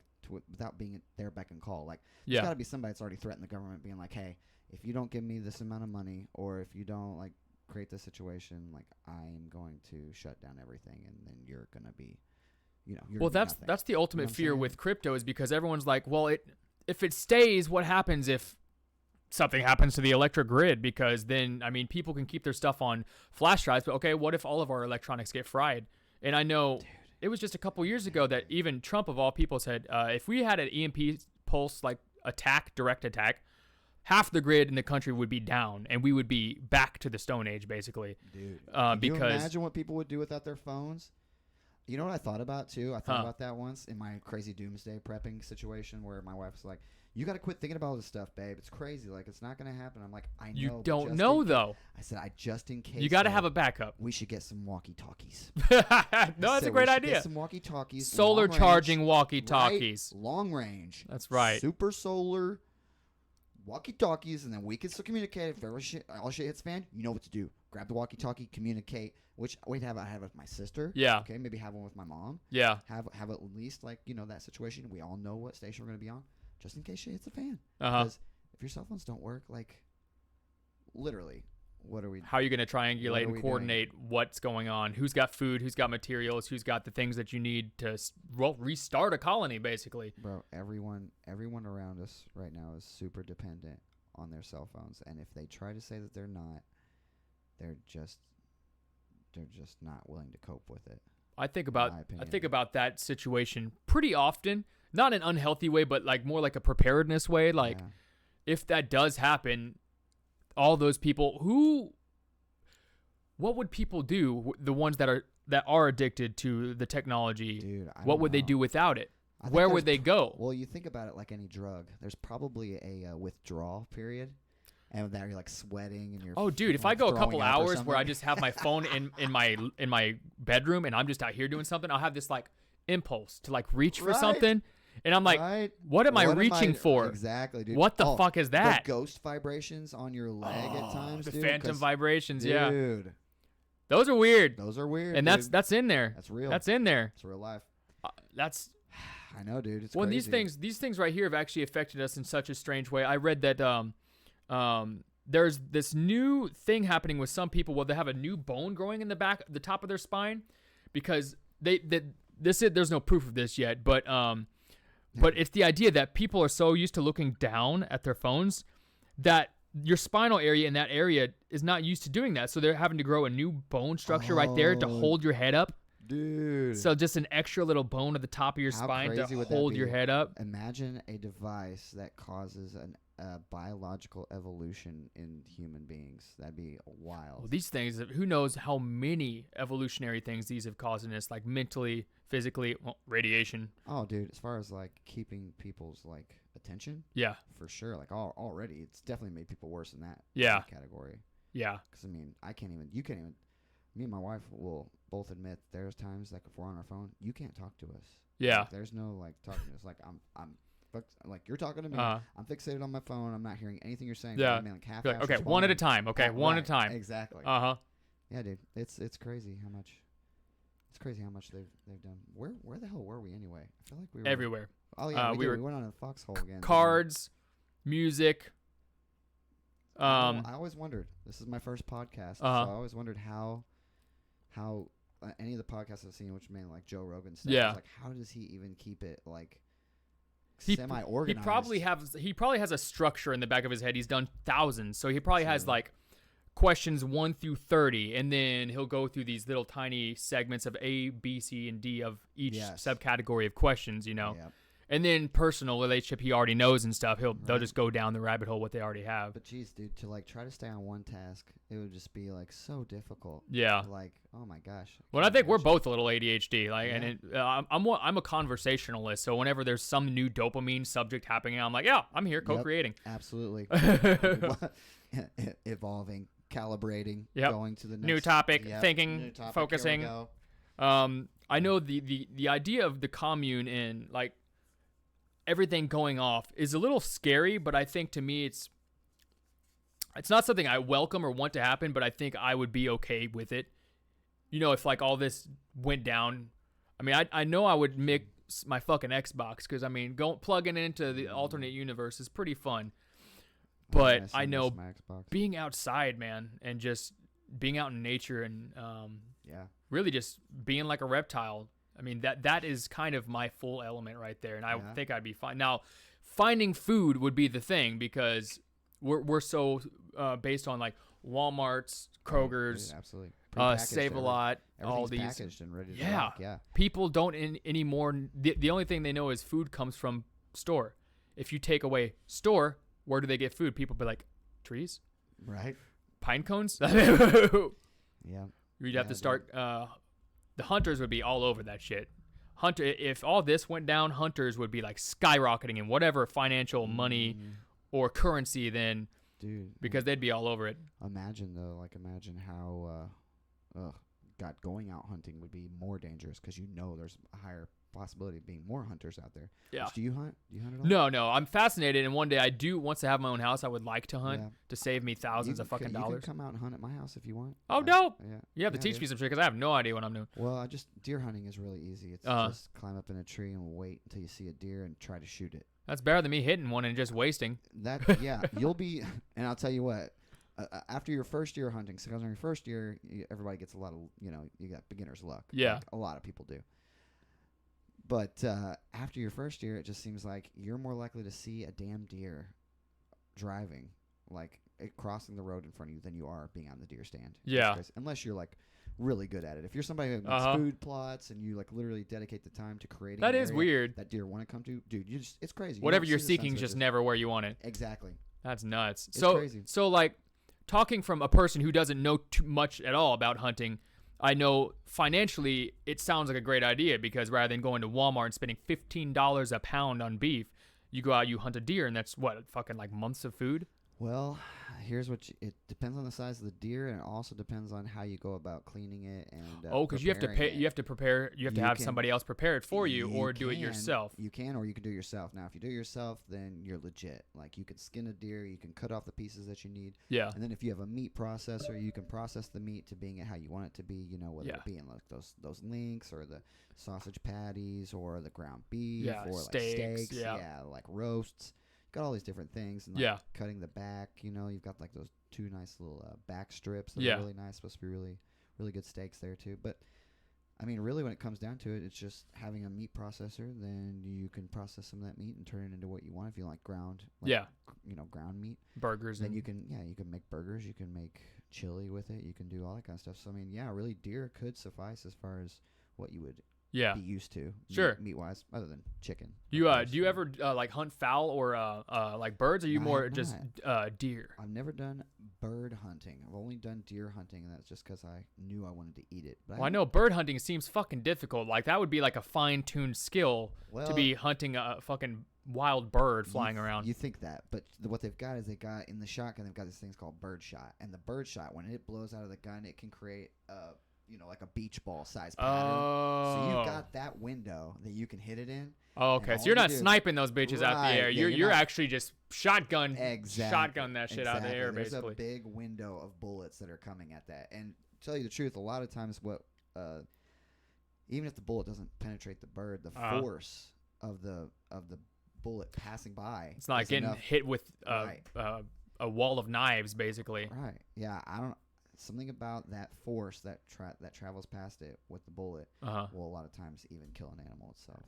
without being at their beck and call. Like, there's Yeah. got to be somebody that's already threatened the government, being like, hey, if you don't give me this amount of money, or if you don't like create this situation, like, I'm going to shut down everything, and then you're gonna be, you're Well, gonna be that's the ultimate what I'm fear saying? with crypto, is because everyone's like, well, if it stays, what happens if something happens to the electric grid? Because then, I mean, people can keep their stuff on flash drives, but okay, what if all of our electronics get fried? And I know it was just a couple years ago that even Trump, of all people, said if we had an EMP pulse like direct attack, half the grid in the country would be down, and we would be back to the Stone Age, basically. Dude, can because you imagine what people would do without their phones? You know what I thought about too? I thought Huh. about that once in my crazy doomsday prepping situation where my wife's like, "You got to quit thinking about all this stuff, babe. It's crazy. Like it's not gonna happen." I'm like, "I know." You but don't just know in though. I said, "I just in case." You got to though, have a backup. We should get some walkie-talkies. No, that's a great Get idea. some walkie-talkies. Solar long range, charging walkie-talkies. Right, long range. That's right. Super solar walkie-talkies, and then we can still communicate. If all shit hits fan, you know what to do. Grab the walkie-talkie, communicate. Which I have it with my sister. Yeah. Okay, maybe have one with my mom. Yeah. Have at least like that situation. We all know what station we're gonna be on, just in case shit hits the fan. Uh-huh. Because if your cell phones don't work, like literally, what are we? How are you going to What triangulate are and we coordinate what's going on? Who's got food? Who's got materials? Who's got the things that you need to restart a colony, basically? Bro, everyone around us right now is super dependent on their cell phones, and if they try to say that they're not, they're just not willing to cope with it. I think my opinion. about that situation pretty often, not in an unhealthy way, but like more like a preparedness way. Like Yeah. if that does happen, all those people what would people do? The ones that are addicted to the technology, Dude, I what don't would they know. do without it? I think Where there's would they go? Well, you think about it like any drug. There's probably a withdrawal period, and that you're like sweating and you're. Oh, dude, if I go a couple throwing up or hours where I something. just have my phone in my bedroom and I'm just out here doing something, I'll have this like impulse to like reach for Right. something, and I'm like, Right? what am I reaching for? Exactly, dude. What the fuck is that? The ghost vibrations on your leg at times, the dude. phantom 'cause- vibrations, yeah, Dude, those are weird, those are weird. and dude. that's in there. That's real. That's in there. It's real life. That's I know, dude. It's well, crazy. these things right here have actually affected us in such a strange way. I read that there's this new thing happening with some people. Well, they have a new bone growing in the top of their spine, because there's no proof of this yet, but it's the idea that people are so used to looking down at their phones that your spinal area in that area is not used to doing that. So they're having to grow a new bone structure right there to Oh, hold your head up. Dude. So just an extra little bone at the top of your How spine to crazy would that hold your be? head up. Imagine a device that causes a biological evolution in human beings. That'd be wild. Well, these things, who knows how many evolutionary things these have caused in us, like mentally, physically, radiation. Oh, dude. As far as like keeping people's like attention, Yeah, for sure. Like already, it's definitely made people worse in that Yeah. category. yeah. Because I mean, you can't even. Me and my wife will both admit there's times like if we're on our phone, you can't talk to us. Yeah. Like, there's no like talking to us. Like like you're talking to me. Uh-huh. I'm fixated on my phone. I'm not hearing anything you're saying. Yeah. I mean, like half. Be like, okay, one at a time. Okay, one at a time. Exactly. Uh-huh. Yeah, dude. It's crazy how much. It's crazy how much they've done. Where the hell were we anyway? I feel like we were Everywhere. Oh yeah, we we were- went on a foxhole again. didn't we? Cards, music. I always wondered. This is my first podcast, so Uh-huh. I always wondered how any of the podcasts I've seen, which mainly like Joe Rogan stuff, Yeah. I was like, how does he even keep it like He semi-organized? He probably has a structure in the back of his head. He's done thousands, so he probably has True. like questions 1 through 30, and then he'll go through these little tiny segments of A, B, C, and D of each Yes. subcategory of questions, Yeah. and then personal relationship he already knows and stuff. They'll Right. just go down the rabbit hole what they already have. But geez, dude, to like try to stay on one task, it would just be like so difficult. Yeah. Like, oh my gosh. Well, I can't think we're imagine. both a little ADHD. Like, Yeah. and I'm a conversationalist. So whenever there's some new dopamine subject happening, I'm like, yeah, I'm here co-creating. Absolutely. Evolving, calibrating, Yep. going to the next New topic, Yep. thinking, New topic, focusing. Here we go. I know the idea of the commune and like everything going off is a little scary, but I think to me it's not something I welcome or want to happen, but I think I would be okay with it. If like all this went down, I mean, I know I would make my fucking Xbox, because I mean, plugging into the alternate universe is pretty fun. But I know my Xbox. being outside, man, and just being out in nature and Yeah. really just being like a reptile. I mean, that is kind of my full element right there, and I Yeah. think I'd be fine. Now, finding food would be the thing, because we're so based on like Walmart's, Kroger's, Dude, absolutely. Save a Lot, all Everything's these. packaged and ready to Yeah. rock. Yeah. People don't anymore. The only thing they know is food comes from store. If you take away store, where do they get food? People be like, trees, Right. pine cones. Yeah. You'd have to start. the hunters would be all over that shit. If all this went down, hunters would be like skyrocketing in whatever financial money or currency then, dude. because they'd be all over it. Imagine though, like imagine how, God, going out hunting would be more dangerous because there's a higher possibility of being more hunters out there. Yeah. Do you hunt? Do you hunt at all? No, I'm fascinated, and one day once I have my own house, I would like to hunt Yeah. to save me thousands of fucking You dollars. can come out and hunt at my house if you want. Oh, dope. Yeah. You have to teach me some shit because I have no idea what I'm doing. Well, deer hunting is really easy. It's just climb up in a tree and wait until you see a deer and try to shoot it. That's better than me hitting one and just wasting. You'll be, and I'll tell you what, after your first year hunting, because on your first year, everybody gets a lot of, you got beginner's luck. Yeah. Like a lot of people do. But after your first year, it just seems like you're more likely to see a damn deer driving, like crossing the road in front of you, than you are being on the deer stand. Yeah. Unless you're like really good at it. If you're somebody who makes food plots and you like literally dedicate the time to creating that is weird. That deer want to come to, dude, it's crazy. Whatever you're seeking is just never where you want it. Exactly. That's nuts. It's crazy. So like talking from a person who doesn't know too much at all about hunting, I know financially it sounds like a great idea because rather than going to Walmart and spending $15 a pound on beef, you go out, you hunt a deer, and that's what, fucking like months of food? Well, here's it depends on the size of the deer, and it also depends on how you go about cleaning it and because you have to preparing it. you have to prepare, you have to have somebody else prepare it for you, or do it yourself. You can, or you can do it yourself. Now, if you do it yourself, then you're legit. Like, you can skin a deer, you can cut off the pieces that you need. Yeah. And then if you have a meat processor, you can process the meat to being it how you want it to be, whether it be in like those links or the sausage patties or the ground beef or steaks, like steaks, like roasts. Got all these different things, and like cutting the back, you've got like those two nice little back strips that are really nice, supposed to be really, really good steaks there too. But I mean, really, when it comes down to it, it's just having a meat processor. Then you can process some of that meat and turn it into what you want. If you like ground, ground meat, burgers, then you can make burgers. You can make chili with it. You can do all that kind of stuff. So I mean, really, deer could suffice as far as what you would be used to, meat wise, other than chicken. Do you ever like hunt fowl or like birds? Or are you more just deer? I've never done bird hunting. I've only done deer hunting, and that's just because I knew I wanted to eat it. But I know bird hunting seems fucking difficult. Like that would be like a fine-tuned skill to be hunting a fucking wild bird flying around. You think that, but what they've got is in the shotgun they've got these things called bird shot, and the bird shot, when it blows out of the gun, it can create like a beach ball size pattern. So you've got that window that you can hit it in. Oh, okay. So you're not sniping those bitches out the air. You're actually just shotgun that shit out of the air, basically. There's a big window of bullets that are coming at that. And to tell you the truth, a lot of times even if the bullet doesn't penetrate the bird, the force of the bullet passing by. It's not getting hit with a wall of knives, basically. Right. Yeah. Something about that force that travels past it with the bullet will a lot of times even kill an animal itself.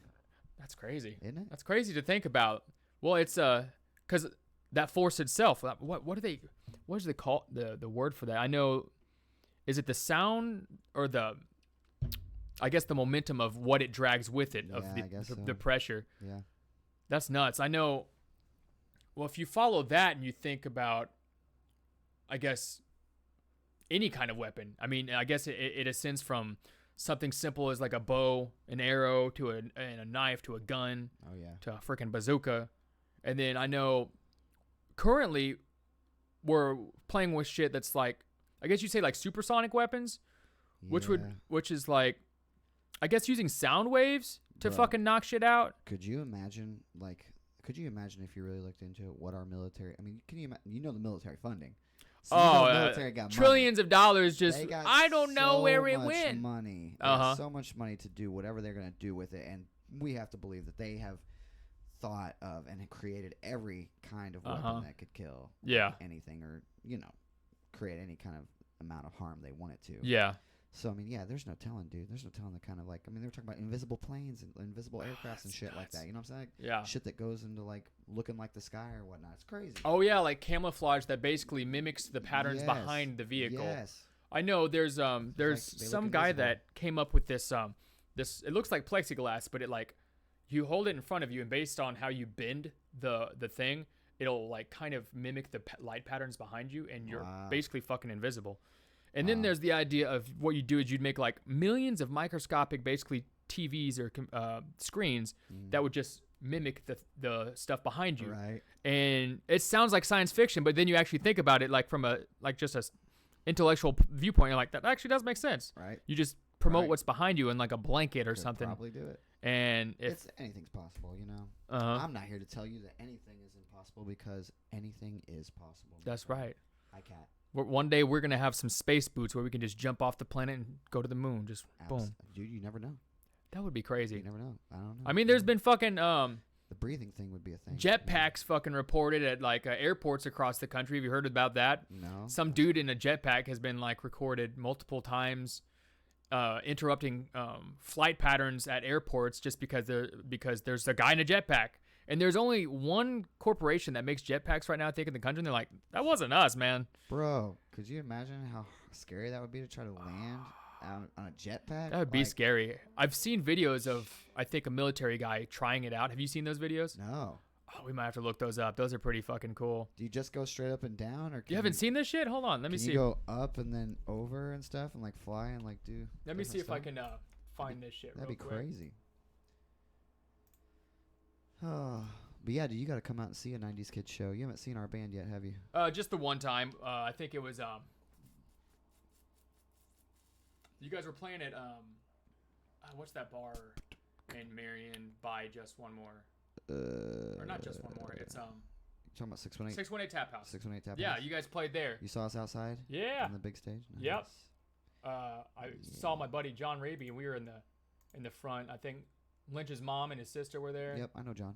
That's crazy, isn't it? That's crazy to think about. Well, it's because that force itself. What is they call the word for that? I know. Is it the sound or I guess the momentum of what it drags with it of the pressure? Yeah, that's nuts. I know. Well, if you follow that and you think about, I guess, any kind of weapon. I mean, I guess it ascends from something simple as like a bow, an arrow, to a knife, to a gun, to a freaking bazooka. And then I know currently we're playing with shit that's like, I guess you say like supersonic weapons, which is like, I guess using sound waves to fucking knock shit out. Could you imagine if you really looked into it, what our military, I mean, can you imagine, the military funding. So the military got trillions of dollars just, I don't know where it So went. much money. So much money to do whatever they're going to do with it. And we have to believe that they have thought of and created every kind of weapon that could kill anything or, create any kind of amount of harm they want it to. Yeah. So, I mean, there's no telling, dude. There's no telling the kind of, like, I mean, they were talking about invisible planes and invisible aircrafts and shit like that. You know what I'm saying? Yeah. Shit that goes into, like, looking like the sky or whatnot. It's crazy. Oh, yeah, like camouflage that basically mimics the patterns behind the vehicle. Yes. I know there's some guy that came up with this, it looks like plexiglass, but it, like, you hold it in front of you, and based on how you bend the thing, it'll, like, kind of mimic the light patterns behind you, and you're basically fucking invisible. And then there's the idea of what you do is you'd make like millions of microscopic, basically TVs or screens that would just mimic the stuff behind you. Right. And it sounds like science fiction, but then you actually think about it like from a just a intellectual viewpoint. You're like, that actually does make sense. Right. You just promote what's behind you in like a blanket or something. Probably do it. And if anything's possible, you know. Uh-huh. I'm not here to tell you that anything is impossible because anything is possible. That's right. I can't. One day we're gonna have some space boots where we can just jump off the planet and go to the moon. Just boom. Dude, you never know. That would be crazy. You never know. I don't know. I mean, there's been fucking the breathing thing would be a thing. jetpacks fucking reported at like airports across the country. Have you heard about that? No. Some dude in a jetpack has been like recorded multiple times, interrupting flight patterns at airports just because there's a guy in a jetpack. And there's only one corporation that makes jetpacks right now, I think, in the country. And they're like, that wasn't us, man. Bro, could you imagine how scary that would be to try to land on a jetpack? That would be scary. I've seen videos of, I think, a military guy trying it out. Have you seen those videos? No. Oh, we might have to look those up. Those are pretty fucking cool. Do you just go straight up and down, or You haven't seen this shit? Hold on, let me see. You go up and then over and stuff, and like fly and like do. Let me see if stuff? I can find this shit. That'd real be quick. crazy. Oh, but yeah, dude, you got to come out and see a 90s Kidz show. You haven't seen our band yet, have you? Just the one time. I think it was you guys were playing at what's that bar in Marion by Just One More? Or not Just One More. It's You're talking about 618. 618 Tap House. 618 Tap Yeah, House? you guys played there. You saw us outside? Yeah. On the big stage? Nice. Yep. I saw my buddy John Raby, and we were in the front. I think Lynch's mom and his sister were there. Yep, I know John.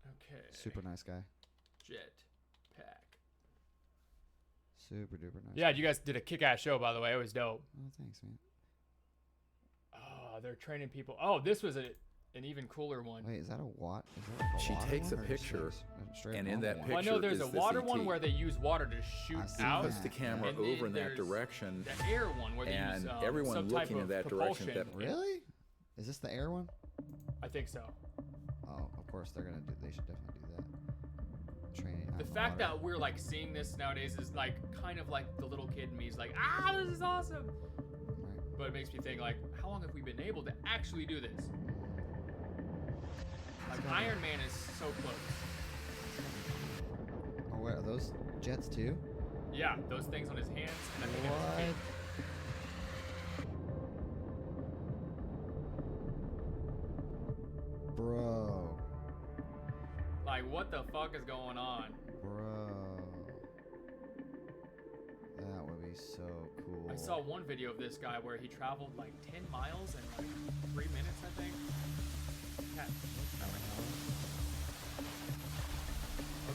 Okay. Super nice guy. Jetpack. Super duper nice. Yeah, you guys did a kick-ass show, by the way. It was dope. Oh, thanks, man. Oh, they're training people. Oh, this was an even cooler one. Wait, is that a watt? Is that like a She water takes a one or picture, just a straight and in normal that one? Well, I know picture there's a is the water one CT. where they use water to shoot I've seen out. Puts the camera And then over in that there's direction, The air one where they and use everyone some type looking in of that direction. propulsion. Really? Is this the air one? I think so. Oh, of course they're gonna do. They should definitely do that. Training. The fact that we're like seeing this nowadays is like kind of like the little kid in me is like, this is awesome. Right. But it makes me think like, how long have we been able to actually do this? Like Iron Man is so close. Oh, wait, are those jets too? Yeah, those things on his hands. And I think on his What? feet. Bro. Like, what the fuck is going on? Bro. That would be so cool. I saw one video of this guy where he traveled like 10 miles in like 3 minutes, I think. Cat.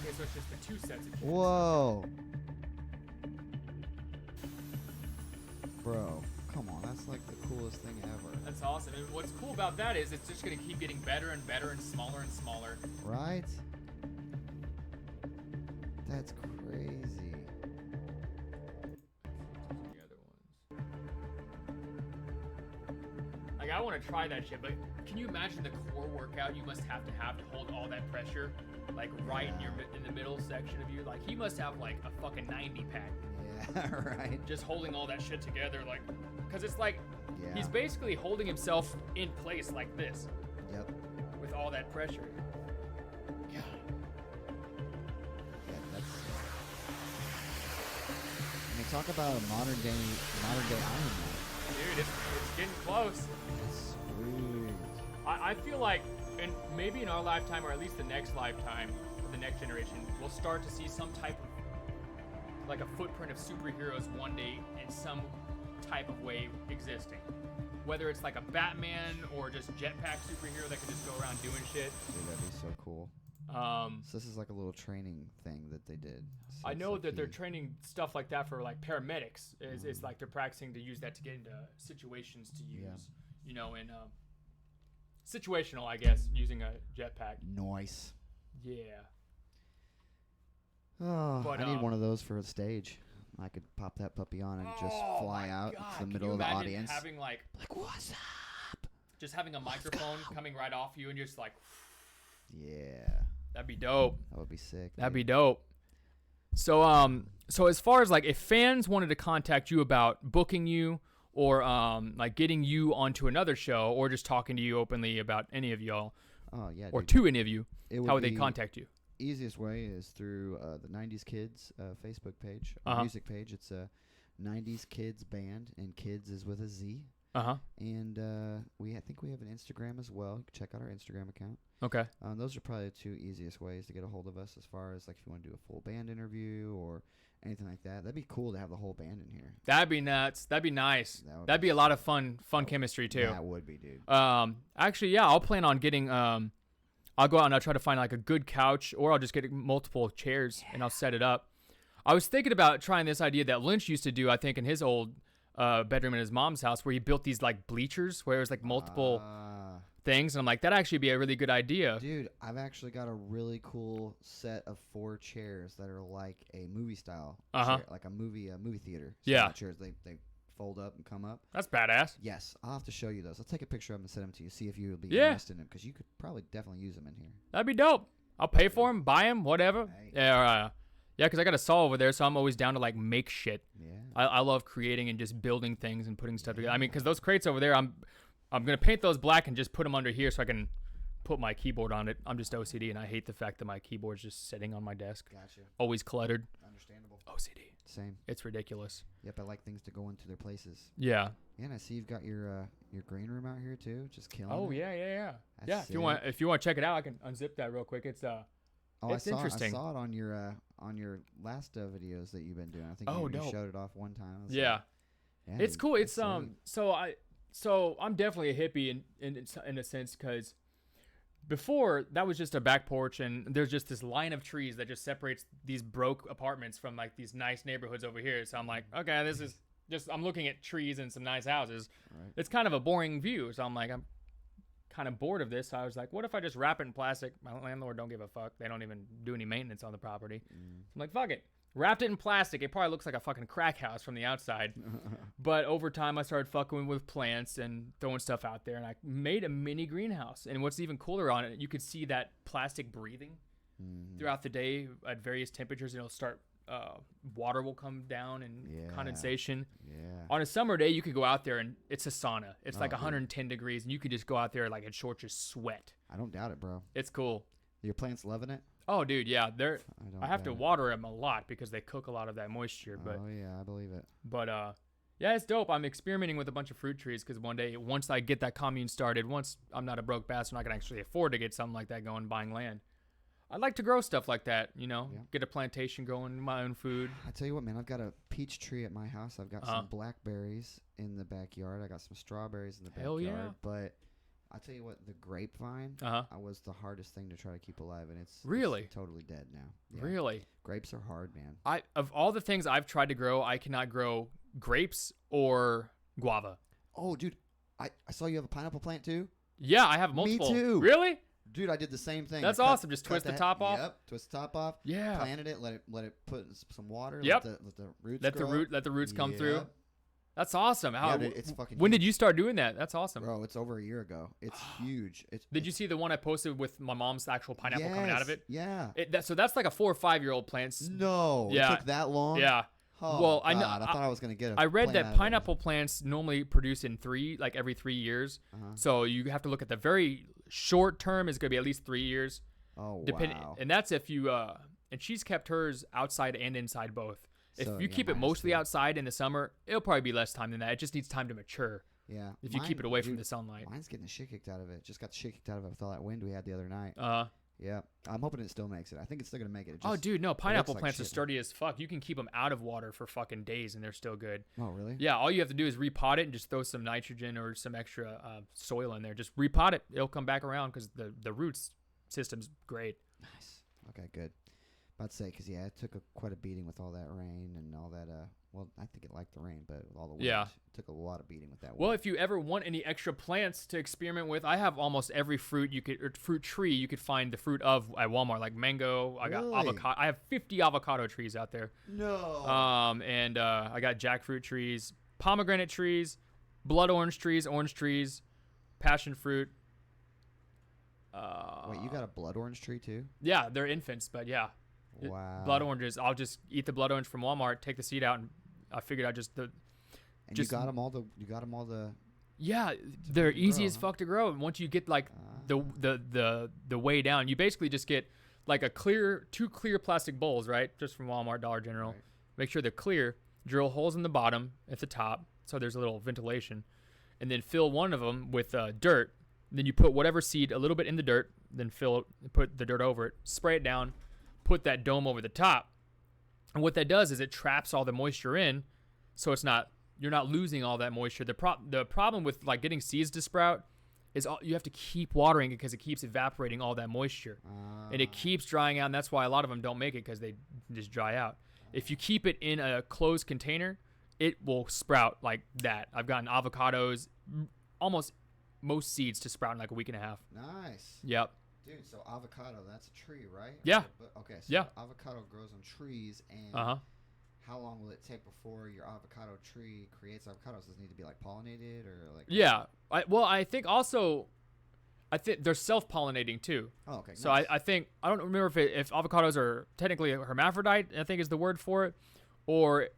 Okay, so it's just the two sets of kids. Whoa. Bro, come on. That's like the coolest thing ever. That's awesome. And what's cool about that is it's just going to keep getting better and better and smaller and smaller. Right? That's crazy. The other ones. Like, I want to try that shit, but can you imagine the core workout you must have to hold all that pressure? Like, right in the middle section of you? Like, he must have, like, a fucking 90 pack. Yeah, right. Just holding all that shit together, like, because it's like, Yeah. he's basically holding himself in place like this Yep. with all that pressure. Yeah, that's. I mean, talk about a modern day Iron Man. Dude, it's getting close. It's sweet. I feel like, and maybe in our lifetime, or at least the next lifetime, or the next generation, we'll start to see some type of, like a footprint of superheroes one day in some type of way existing. Whether it's like a Batman or just jetpack superhero that can just go around doing shit. Dude, that'd be so cool. So this is like a little training thing that they did. So I it's know like that they're you- training stuff like that for like paramedics. It's like they're practicing to use that to get into situations to use, Yeah. you know, in situational, I guess, using a jetpack. Nice. Yeah. Oh, But, I need one of those for a stage. I could pop that puppy on and just fly out to the middle of the audience. Having like what's up? just having a microphone coming right off you and just like, Yeah, that'd be dope. that would be sick. That'd be dude. dope. So as far as like if fans wanted to contact you about booking you or like getting you onto another show or just talking to you openly about any of y'all Oh yeah. or dude. to any of you, It how would they be- contact you? Easiest way is through the 90's Kidz Facebook page, Uh-huh. music page. It's a 90's Kidz band, and Kidz is with a Z. Uh-huh. And I think we have an Instagram as well. You can check out our Instagram account. Okay. Those are probably the two easiest ways to get a hold of us as far as like if you want to do a full band interview or anything like that. That'd be cool to have the whole band in here. That'd be nuts. That'd be nice. That would That'd be a lot of fun chemistry too. That would be, dude. Actually, yeah, I'll plan on getting I'll go out and I'll try to find like a good couch or I'll just get multiple chairs and I'll set it up. I was thinking about trying this idea that Lynch used to do, I think, in his old bedroom in his mom's house where he built these like bleachers where it was like multiple things. And I'm like, that'd actually be a really good idea. Dude, I've actually got a really cool set of 4 chairs that are like a movie style chair, like a movie theater. Yeah. Chairs, they fold up and come up. That's badass. Yes, I'll have to show you those. I'll take a picture of them and send them to you. See if you would be Yeah. interested in them because you could probably definitely use them in here. That'd be dope. I'll pay for them, buy them, whatever. Hey. Yeah, yeah, because I got a saw over there, so I'm always down to like make shit. Yeah. I love creating and just building things and putting stuff together. I mean, because those crates over there, I'm gonna paint those black and just put them under here so I can put my keyboard on it. I'm just OCD and I hate the fact that my keyboard's just sitting on my desk, Gotcha. always cluttered. Understandable. OCD. Same. It's ridiculous. Yep, I like things to go into their places. Yeah. Yeah, and I see you've got your green room out here too, just killing Oh it. yeah. That's Yeah. If you want to check it out, I can unzip that real quick. It's it's interesting. I saw it on your last videos that you've been doing. I think Oh, you dope. showed it off one time. I was yeah. like, yeah, It's dude, cool. It's that's sweet. so I'm definitely a hippie in a sense because before that was just a back porch and there's just this line of trees that just separates these broke apartments from like these nice neighborhoods over here. So I'm like, okay, this is just I'm looking at trees and some nice houses. Right. It's kind of a boring view. So I'm like, I'm kind of bored of this. So I was like, what if I just wrap it in plastic? My landlord don't give a fuck. They don't even do any maintenance on the property. I'm like, fuck it. Wrapped it in plastic. It probably looks like a fucking crack house from the outside. But over time, I started fucking with plants and throwing stuff out there. And I made a mini greenhouse. And what's even cooler on it, you could see that plastic breathing throughout the day at various temperatures. It'll start, water will come down and Yeah. condensation. Yeah. On a summer day, you could go out there and it's a sauna. It's like dude. 110 degrees. And you could just go out there like in shorts, just sweat. I don't doubt it, bro. It's cool. Your plants loving it? Oh, dude, yeah. I have to doubt it. water them a lot because they cook a lot of that moisture. But Oh yeah, I believe it. But yeah, it's dope. I'm experimenting with a bunch of fruit trees because one day, once I get that commune started, once I'm not a broke bastard, and I can actually afford to get something like that going, buying land. I'd like to grow stuff like that, Yeah. get a plantation going, my own food. I tell you what, man, I've got a peach tree at my house. I've got some blackberries in the backyard. I got some strawberries in the Hell backyard. yeah. But I tell you what, the grapevine was the hardest thing to try to keep alive, and it's Really? totally dead now. Yeah. Really? Grapes are hard, man. Of all the things I've tried to grow, I cannot grow grapes or guava. Oh, dude, I saw you have a pineapple plant too. Yeah, I have multiple. too. Really? Dude, I did the same thing. That's I cut- awesome. Just cut twist the he- top off? Yep, twist the top off. Yeah. Planted it. Let it put some water. Yep. Let the roots. Let the roots come through. Yep. That's awesome. How? Yeah, dude, it's fucking when did huge. you start doing that? That's awesome. Bro, it's over a year ago. It's huge. Did you see the one I posted with my mom's actual pineapple coming out of it? Yeah. So that's like a 4 or 5 year old plant. No. Yeah. It took that long. Yeah. Oh, Well, I know- God, I thought I was gonna get. I read plant that out of it. pineapple plants normally produce in every 3 years. So you have to look at the very short term is going to be at least 3 years. Oh Depending, wow. and that's if you and she's kept hers outside and inside both. If So, you yeah, keep it mine's mostly too. outside in the summer, it'll probably be less time than that. It just needs time to mature Yeah. if you keep it away from dude, the sunlight. Mine's getting the shit kicked out of it. Just got the shit kicked out of it with all that wind we had the other night. Yeah. I'm hoping it still makes it. I think it's still gonna make it. It Oh, just- dude, no, pineapple like plants are shit. sturdy as fuck. You can keep them out of water for fucking days and they're still good. Oh really? Yeah, all you have to do is repot it and just throw some nitrogen or some extra soil in there. Just repot it. It'll come back around because the roots system's great. Nice. Okay, good. About to say, because yeah, it took quite a beating with all that rain and all that. Well, I think it liked the rain, but with all the wind, Yeah. it took a lot of beating with that. Well, wind. if you ever want any extra plants to experiment with, I have almost every fruit tree you could find the fruit of at Walmart, like mango. I got Really? avocado. I have 50 avocado trees out there. No. And I got jackfruit trees, pomegranate trees, blood orange trees, passion fruit. Wait, you got a blood orange tree too? Yeah, they're infants, but yeah. Wow. Blood oranges. I'll just eat the blood orange from Walmart, take the seed out, and I figured I'd just And just- you got them all the. yeah, they're fucking easy grow, as huh? fuck to grow. And once you get like the way down, you basically just get like two clear plastic bowls, right? Just from Walmart, Dollar General. Right. Make sure they're clear. Drill holes in the bottom at the top, so there's a little ventilation, and then fill one of them with dirt. Then you put whatever seed a little bit in the dirt, then put the dirt over it, spray it down, put that dome over the top, and what that does is it traps all the moisture in, so you're not losing all that moisture. The problem with like getting seeds to sprout is you have to keep watering it because it keeps evaporating all that moisture, and it keeps drying out. And that's why a lot of them don't make it because they just dry out. If you keep it in a closed container, it will sprout like that. I've gotten avocados, almost most seeds to sprout in like a week and a half. Nice. Yep. Dude, so avocado, that's a tree, right? Yeah. Okay, so Yeah. avocado grows on trees, and Uh huh. how long will it take before your avocado tree creates avocados? Does it need to be like pollinated or like? Yeah. I think they're self-pollinating too. Oh, okay. So nice. I think I don't remember if avocados are technically hermaphrodite, I think is the word for it, or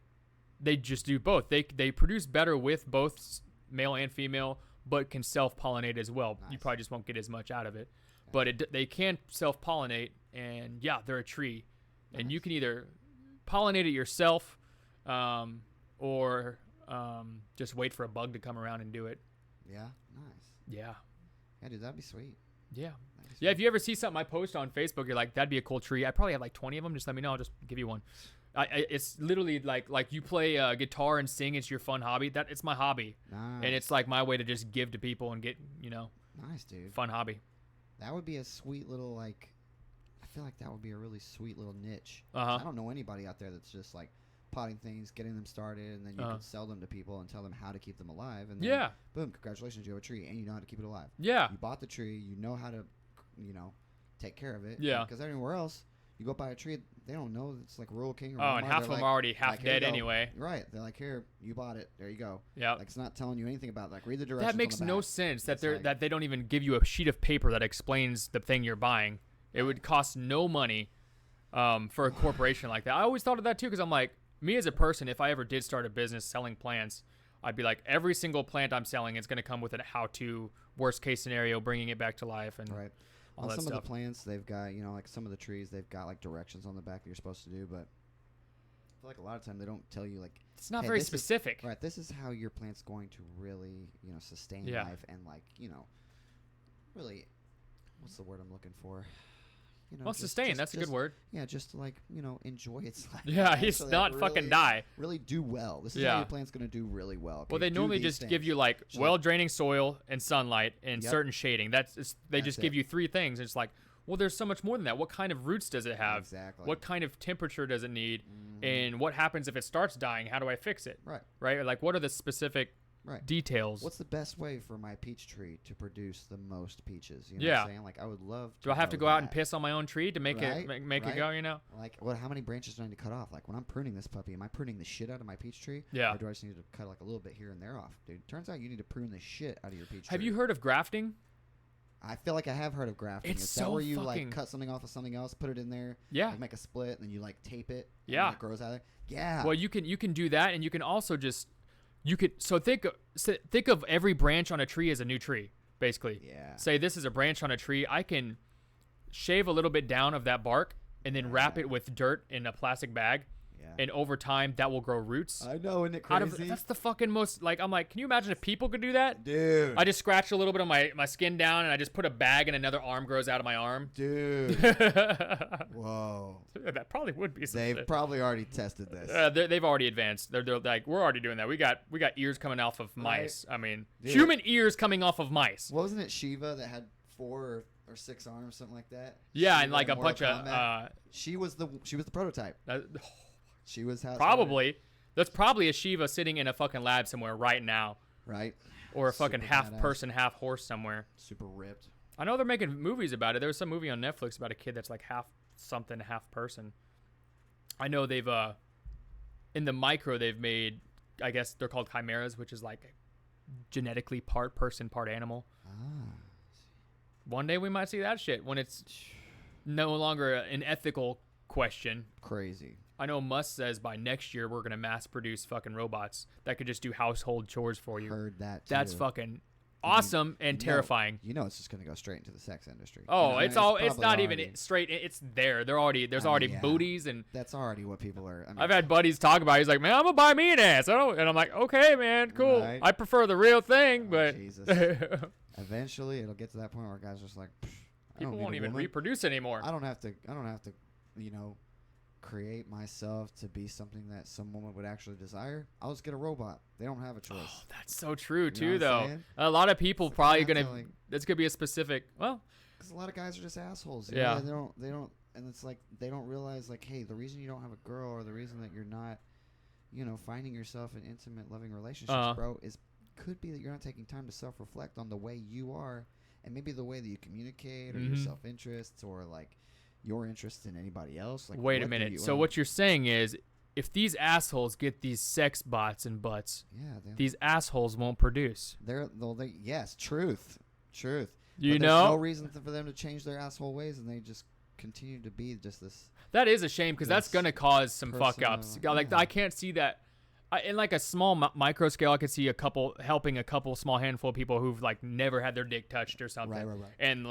they just do both. They produce better with both male and female, but can self-pollinate as well. You Nice. probably just won't get as much out of it, but they can self-pollinate, and yeah, they're a tree, and you Nice. can either pollinate it yourself, or just wait for a bug to come around and do it. Yeah. Nice. Yeah. Yeah, dude, that'd be sweet. Yeah. That'd be Yeah, if sweet. you ever see something I post on Facebook, you're like, that'd be a cool tree. I probably have like 20 of them. Just let me know. I'll just give you one. It's literally like you play guitar and sing. It's your fun hobby. It's my hobby, Nice. and it's like my way to just give to people and get nice, dude. fun hobby. That would be a sweet little like. I feel like that would be a really sweet little niche. Uh-huh. I don't know anybody out there that's just like potting things, getting them started, and then you can sell them to people and tell them how to keep them alive. And then, Yeah. boom, congratulations, you have a tree and you know how to keep it alive. Yeah. You bought the tree, you know how to, take care of it. Yeah. Because anywhere else, you go buy a tree, they don't know it's like Rural King or Oh, and Walmart. half of They're them like- are already half like, here you dead go. anyway. Right. They're like, here, you bought it. There you go. Yeah. Like, it's not telling you anything about like read the directions. That makes on the no back. sense that It's like- they don't even give you a sheet of paper that explains the thing you're buying. It would cost no money for a corporation like that. I always thought of that too because I'm like, me as a person, if I ever did start a business selling plants, I'd be like, every single plant I'm selling is going to come with a how-to, worst case scenario, bringing it back to life and Right. all On that some stuff. of the plants, they've got, like some of the trees, they've got like directions on the back that you're supposed to do, but I feel like a lot of time they don't tell you like, It's not hey, very this is- specific. right, this is how your plant's going to really, sustain Yeah. life and like, really, what's the word I'm looking for? Well, sustain, that's a good word. Yeah, just to like, enjoy its life. Yeah, and he's actually, not like, fucking really- die. Really do well. This is Yeah. how your plant's going to do really well. Well, okay? they Do normally these just give things. you like So, well-draining soil and sunlight and Yep. certain shading. They just That's give it. you three things. It's like, well, there's so much more than that. What kind of roots does it have? Exactly. What kind of temperature does it need? Mhm. And what happens if it starts dying? How do I fix it? Right. Right? Like, what are the specific Right. details? What's the best way for my peach tree to produce the most peaches? You know Yeah. what I'm saying? Like, I would love to do I have to know go out and that. piss on my own tree to make Right, it make it right. go? You know? Like, how many branches do I need to cut off? Like, when I'm pruning this puppy, am I pruning the shit out of my peach tree? Yeah. Or do I just need to cut like a little bit here and there off? Dude, turns out you need to prune the shit out of your peach Have tree. you heard of grafting? I feel like I have heard of grafting. It's Is so that where you fucking- like cut something off of something else, put it in there, Yeah. like make a split, and then you like tape it? And Yeah. then it grows out of there? Yeah. Well, you can do that, and you can also just think of every branch on a tree as a new tree, basically. Yeah. Say this is a branch on a tree. I can shave a little bit down of that bark and then wrap Yeah. it with dirt in a plastic bag, Yeah. and over time that will grow roots. I know, isn't it Out of crazy? that's the fucking most like I'm like, can you imagine if people could do that? Dude. I just scratch a little bit of my skin down and I just put a bag and another arm grows out of my arm. Dude. That Whoa. probably would be something. They've probably already tested this. They've already advanced. They're like, we're already doing that. We got ears coming off of Right. mice. I mean, Dude. human ears coming off of mice. Wasn't it Shiva that had 4 or 6 arms, something like that? Yeah, Shiva and like in a Mortal bunch of Kombat? She was the prototype. She was how it started, probably. That's probably a Shiva sitting in a fucking lab somewhere right now, right. or a fucking Super half badass. person, half horse somewhere. Super ripped. I know they're making movies about it. There was some movie on Netflix about a kid that's like half something, half person. I know they've in the micro they've made, I guess they're called chimeras, which is like genetically part person, part animal. Ah. One day we might see that shit when it's no longer an ethical question. Crazy. I know Musk says by next year we're gonna mass produce fucking robots that could just do household chores for you. Heard that. That's too. fucking awesome and terrifying. You know, it's just gonna go straight into the sex industry. Oh, You know, it's probably not already- even straight. It's there. There's already yeah. booties and. That's already what people are. I mean, I've had buddies talk about it. He's like, man, I'm gonna buy me an ass. And I'm like, okay, man, cool. Right. I prefer the real thing, Oh, but Jesus. Eventually, it'll get to that point where guys are just like, I people don't need won't a even woman. reproduce anymore. I don't have to, you know, create myself to be something that some woman would actually desire. I'll just get a robot. They don't have a choice. Oh, that's so true You too, know what I'm though. saying? A lot of people It's probably kinda gonna. like- That's gonna be a specific. Well, Because a lot of guys are just assholes. you Yeah. know? They don't, and it's like they don't realize, like, hey, the reason you don't have a girl or the reason that you're not, you know, finding yourself in intimate, loving relationships, bro, could be that you're not taking time to self-reflect on the way you are, and maybe the way that you communicate, or your self-interests, or like your interest in anybody else. Like, wait a what do minute. you- So what you're saying is, if these assholes get these sex bots and butts, Yeah, these assholes won't produce. yes, truth. You But there's know? no reason for them to change their asshole ways, and they just continue to be just this. That is a shame because that's This gonna cause some fuck personal- ups. Like yeah. I can't see that. In like a small micro scale, I could see helping a couple small handful of people who've like never had their dick touched or something, Right. and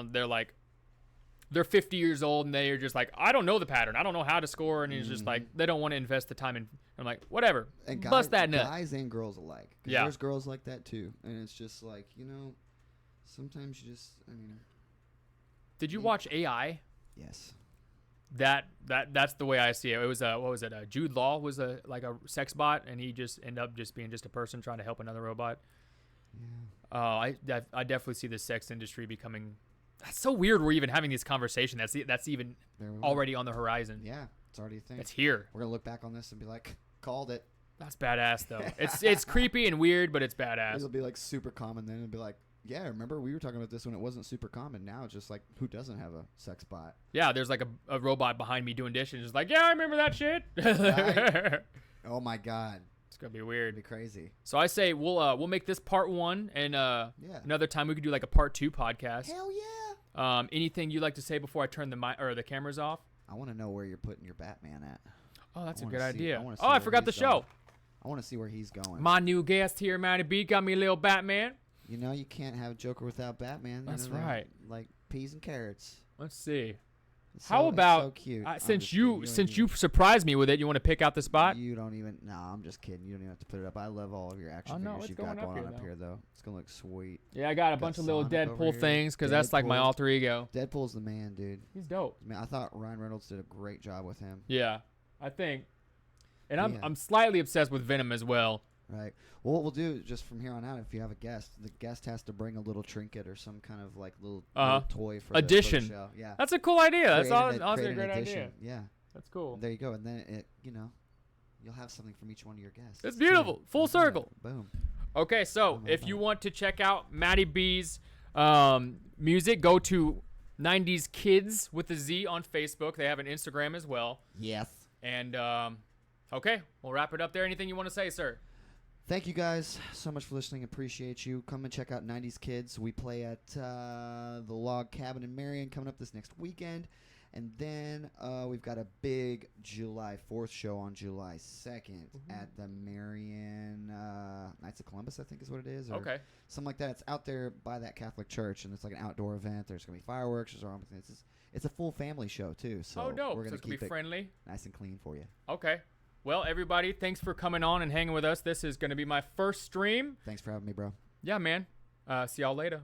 they're 50 years old and they're just like, I don't know the pattern, I don't know how to score, and it's just like they don't want to invest the time. And I'm like, whatever, And bust that nut. Guys and girls alike. 'Cause Yeah. there's girls like that too, and it's just like, you know, sometimes you just, I mean, Did you watch AI? yes. That's the way I see it. It was what was it? Jude Law was a sex bot, and he just ended up just being just a person trying to help another robot. Yeah. I definitely see the sex industry becoming. That's so weird. We're even having this conversation. That's even There we go. already on the horizon. Yeah, it's already a thing. It's here. We're gonna look back on this and be like, called it. That's badass though. It's creepy and weird, but it's badass. It'll be like super common then, and be like, yeah, remember we were talking about this when it wasn't super common. Now it's just like, who doesn't have a sex bot? Yeah, there's like a robot behind me doing dishes. It's like, yeah, I remember that shit. Right. Oh my god, It's gonna be it'd weird. be crazy. So I say we'll make this part 1, and Yeah. another time we could do like a part 2 podcast. Hell yeah. Anything you'd like to say before I turn the cameras off? I want to know where you're putting your Batman at. Oh, that's I a wanna good see- idea. I wanna see Oh, I where forgot the he's going. show. I want to see where he's going. My new guest here, Matty B, got me a little Batman. You know, you can't have Joker without Batman. You That's know, they're right. Like peas and carrots. Let's see. It's How so- it's about so cute. I'm since just you kidding. don't even- surprised me with it, you want to pick out the spot? You don't even. No, I'm just kidding. You don't even have to put it up. I love all of your action Oh, no, figures it's you've got going up going here, on up though. here, though. It's gonna look sweet. Yeah, I got a Got bunch of little Sonic over Deadpool here. things because that's like my Deadpool. alter ego. Deadpool's the man, dude. He's dope. Man, I thought Ryan Reynolds did a great job with him. Yeah, I think. And Yeah. I'm slightly obsessed with Venom as well. Right. Well, what we'll do just from here on out, if you have a guest, the guest has to bring a little trinket or some kind of like little toy for Addition. The show. Yeah. That's a cool idea. That's Create an- honestly a create an great addition. idea. Yeah. That's cool. There you go, and then it, you'll have something from each one of your guests. That's too. beautiful. Full Look at that. circle. Boom. Okay, so my if you God. want to check out Matty B's music, go to 90's Kidz with a Z on Facebook. They have an Instagram as well. Yes. And okay, we'll wrap it up there. Anything you want to say, sir? Thank you guys so much for listening. Appreciate you. Come and check out 90's Kidz. We play at the Log Cabin in Marion coming up this next weekend. And then we've got a big July 4th show on July 2nd at the Marion Knights of Columbus, I think is what it is. Or Okay. something like that. It's out there by that Catholic church, and it's like an outdoor event. There's going to be fireworks. There's all it's a full family show, too. So Oh, dope. we're So going it's to gonna keep be it friendly. nice and clean for you. Okay. Well, everybody, thanks for coming on and hanging with us. This is going to be my first stream. Thanks for having me, bro. Yeah, man. See y'all later.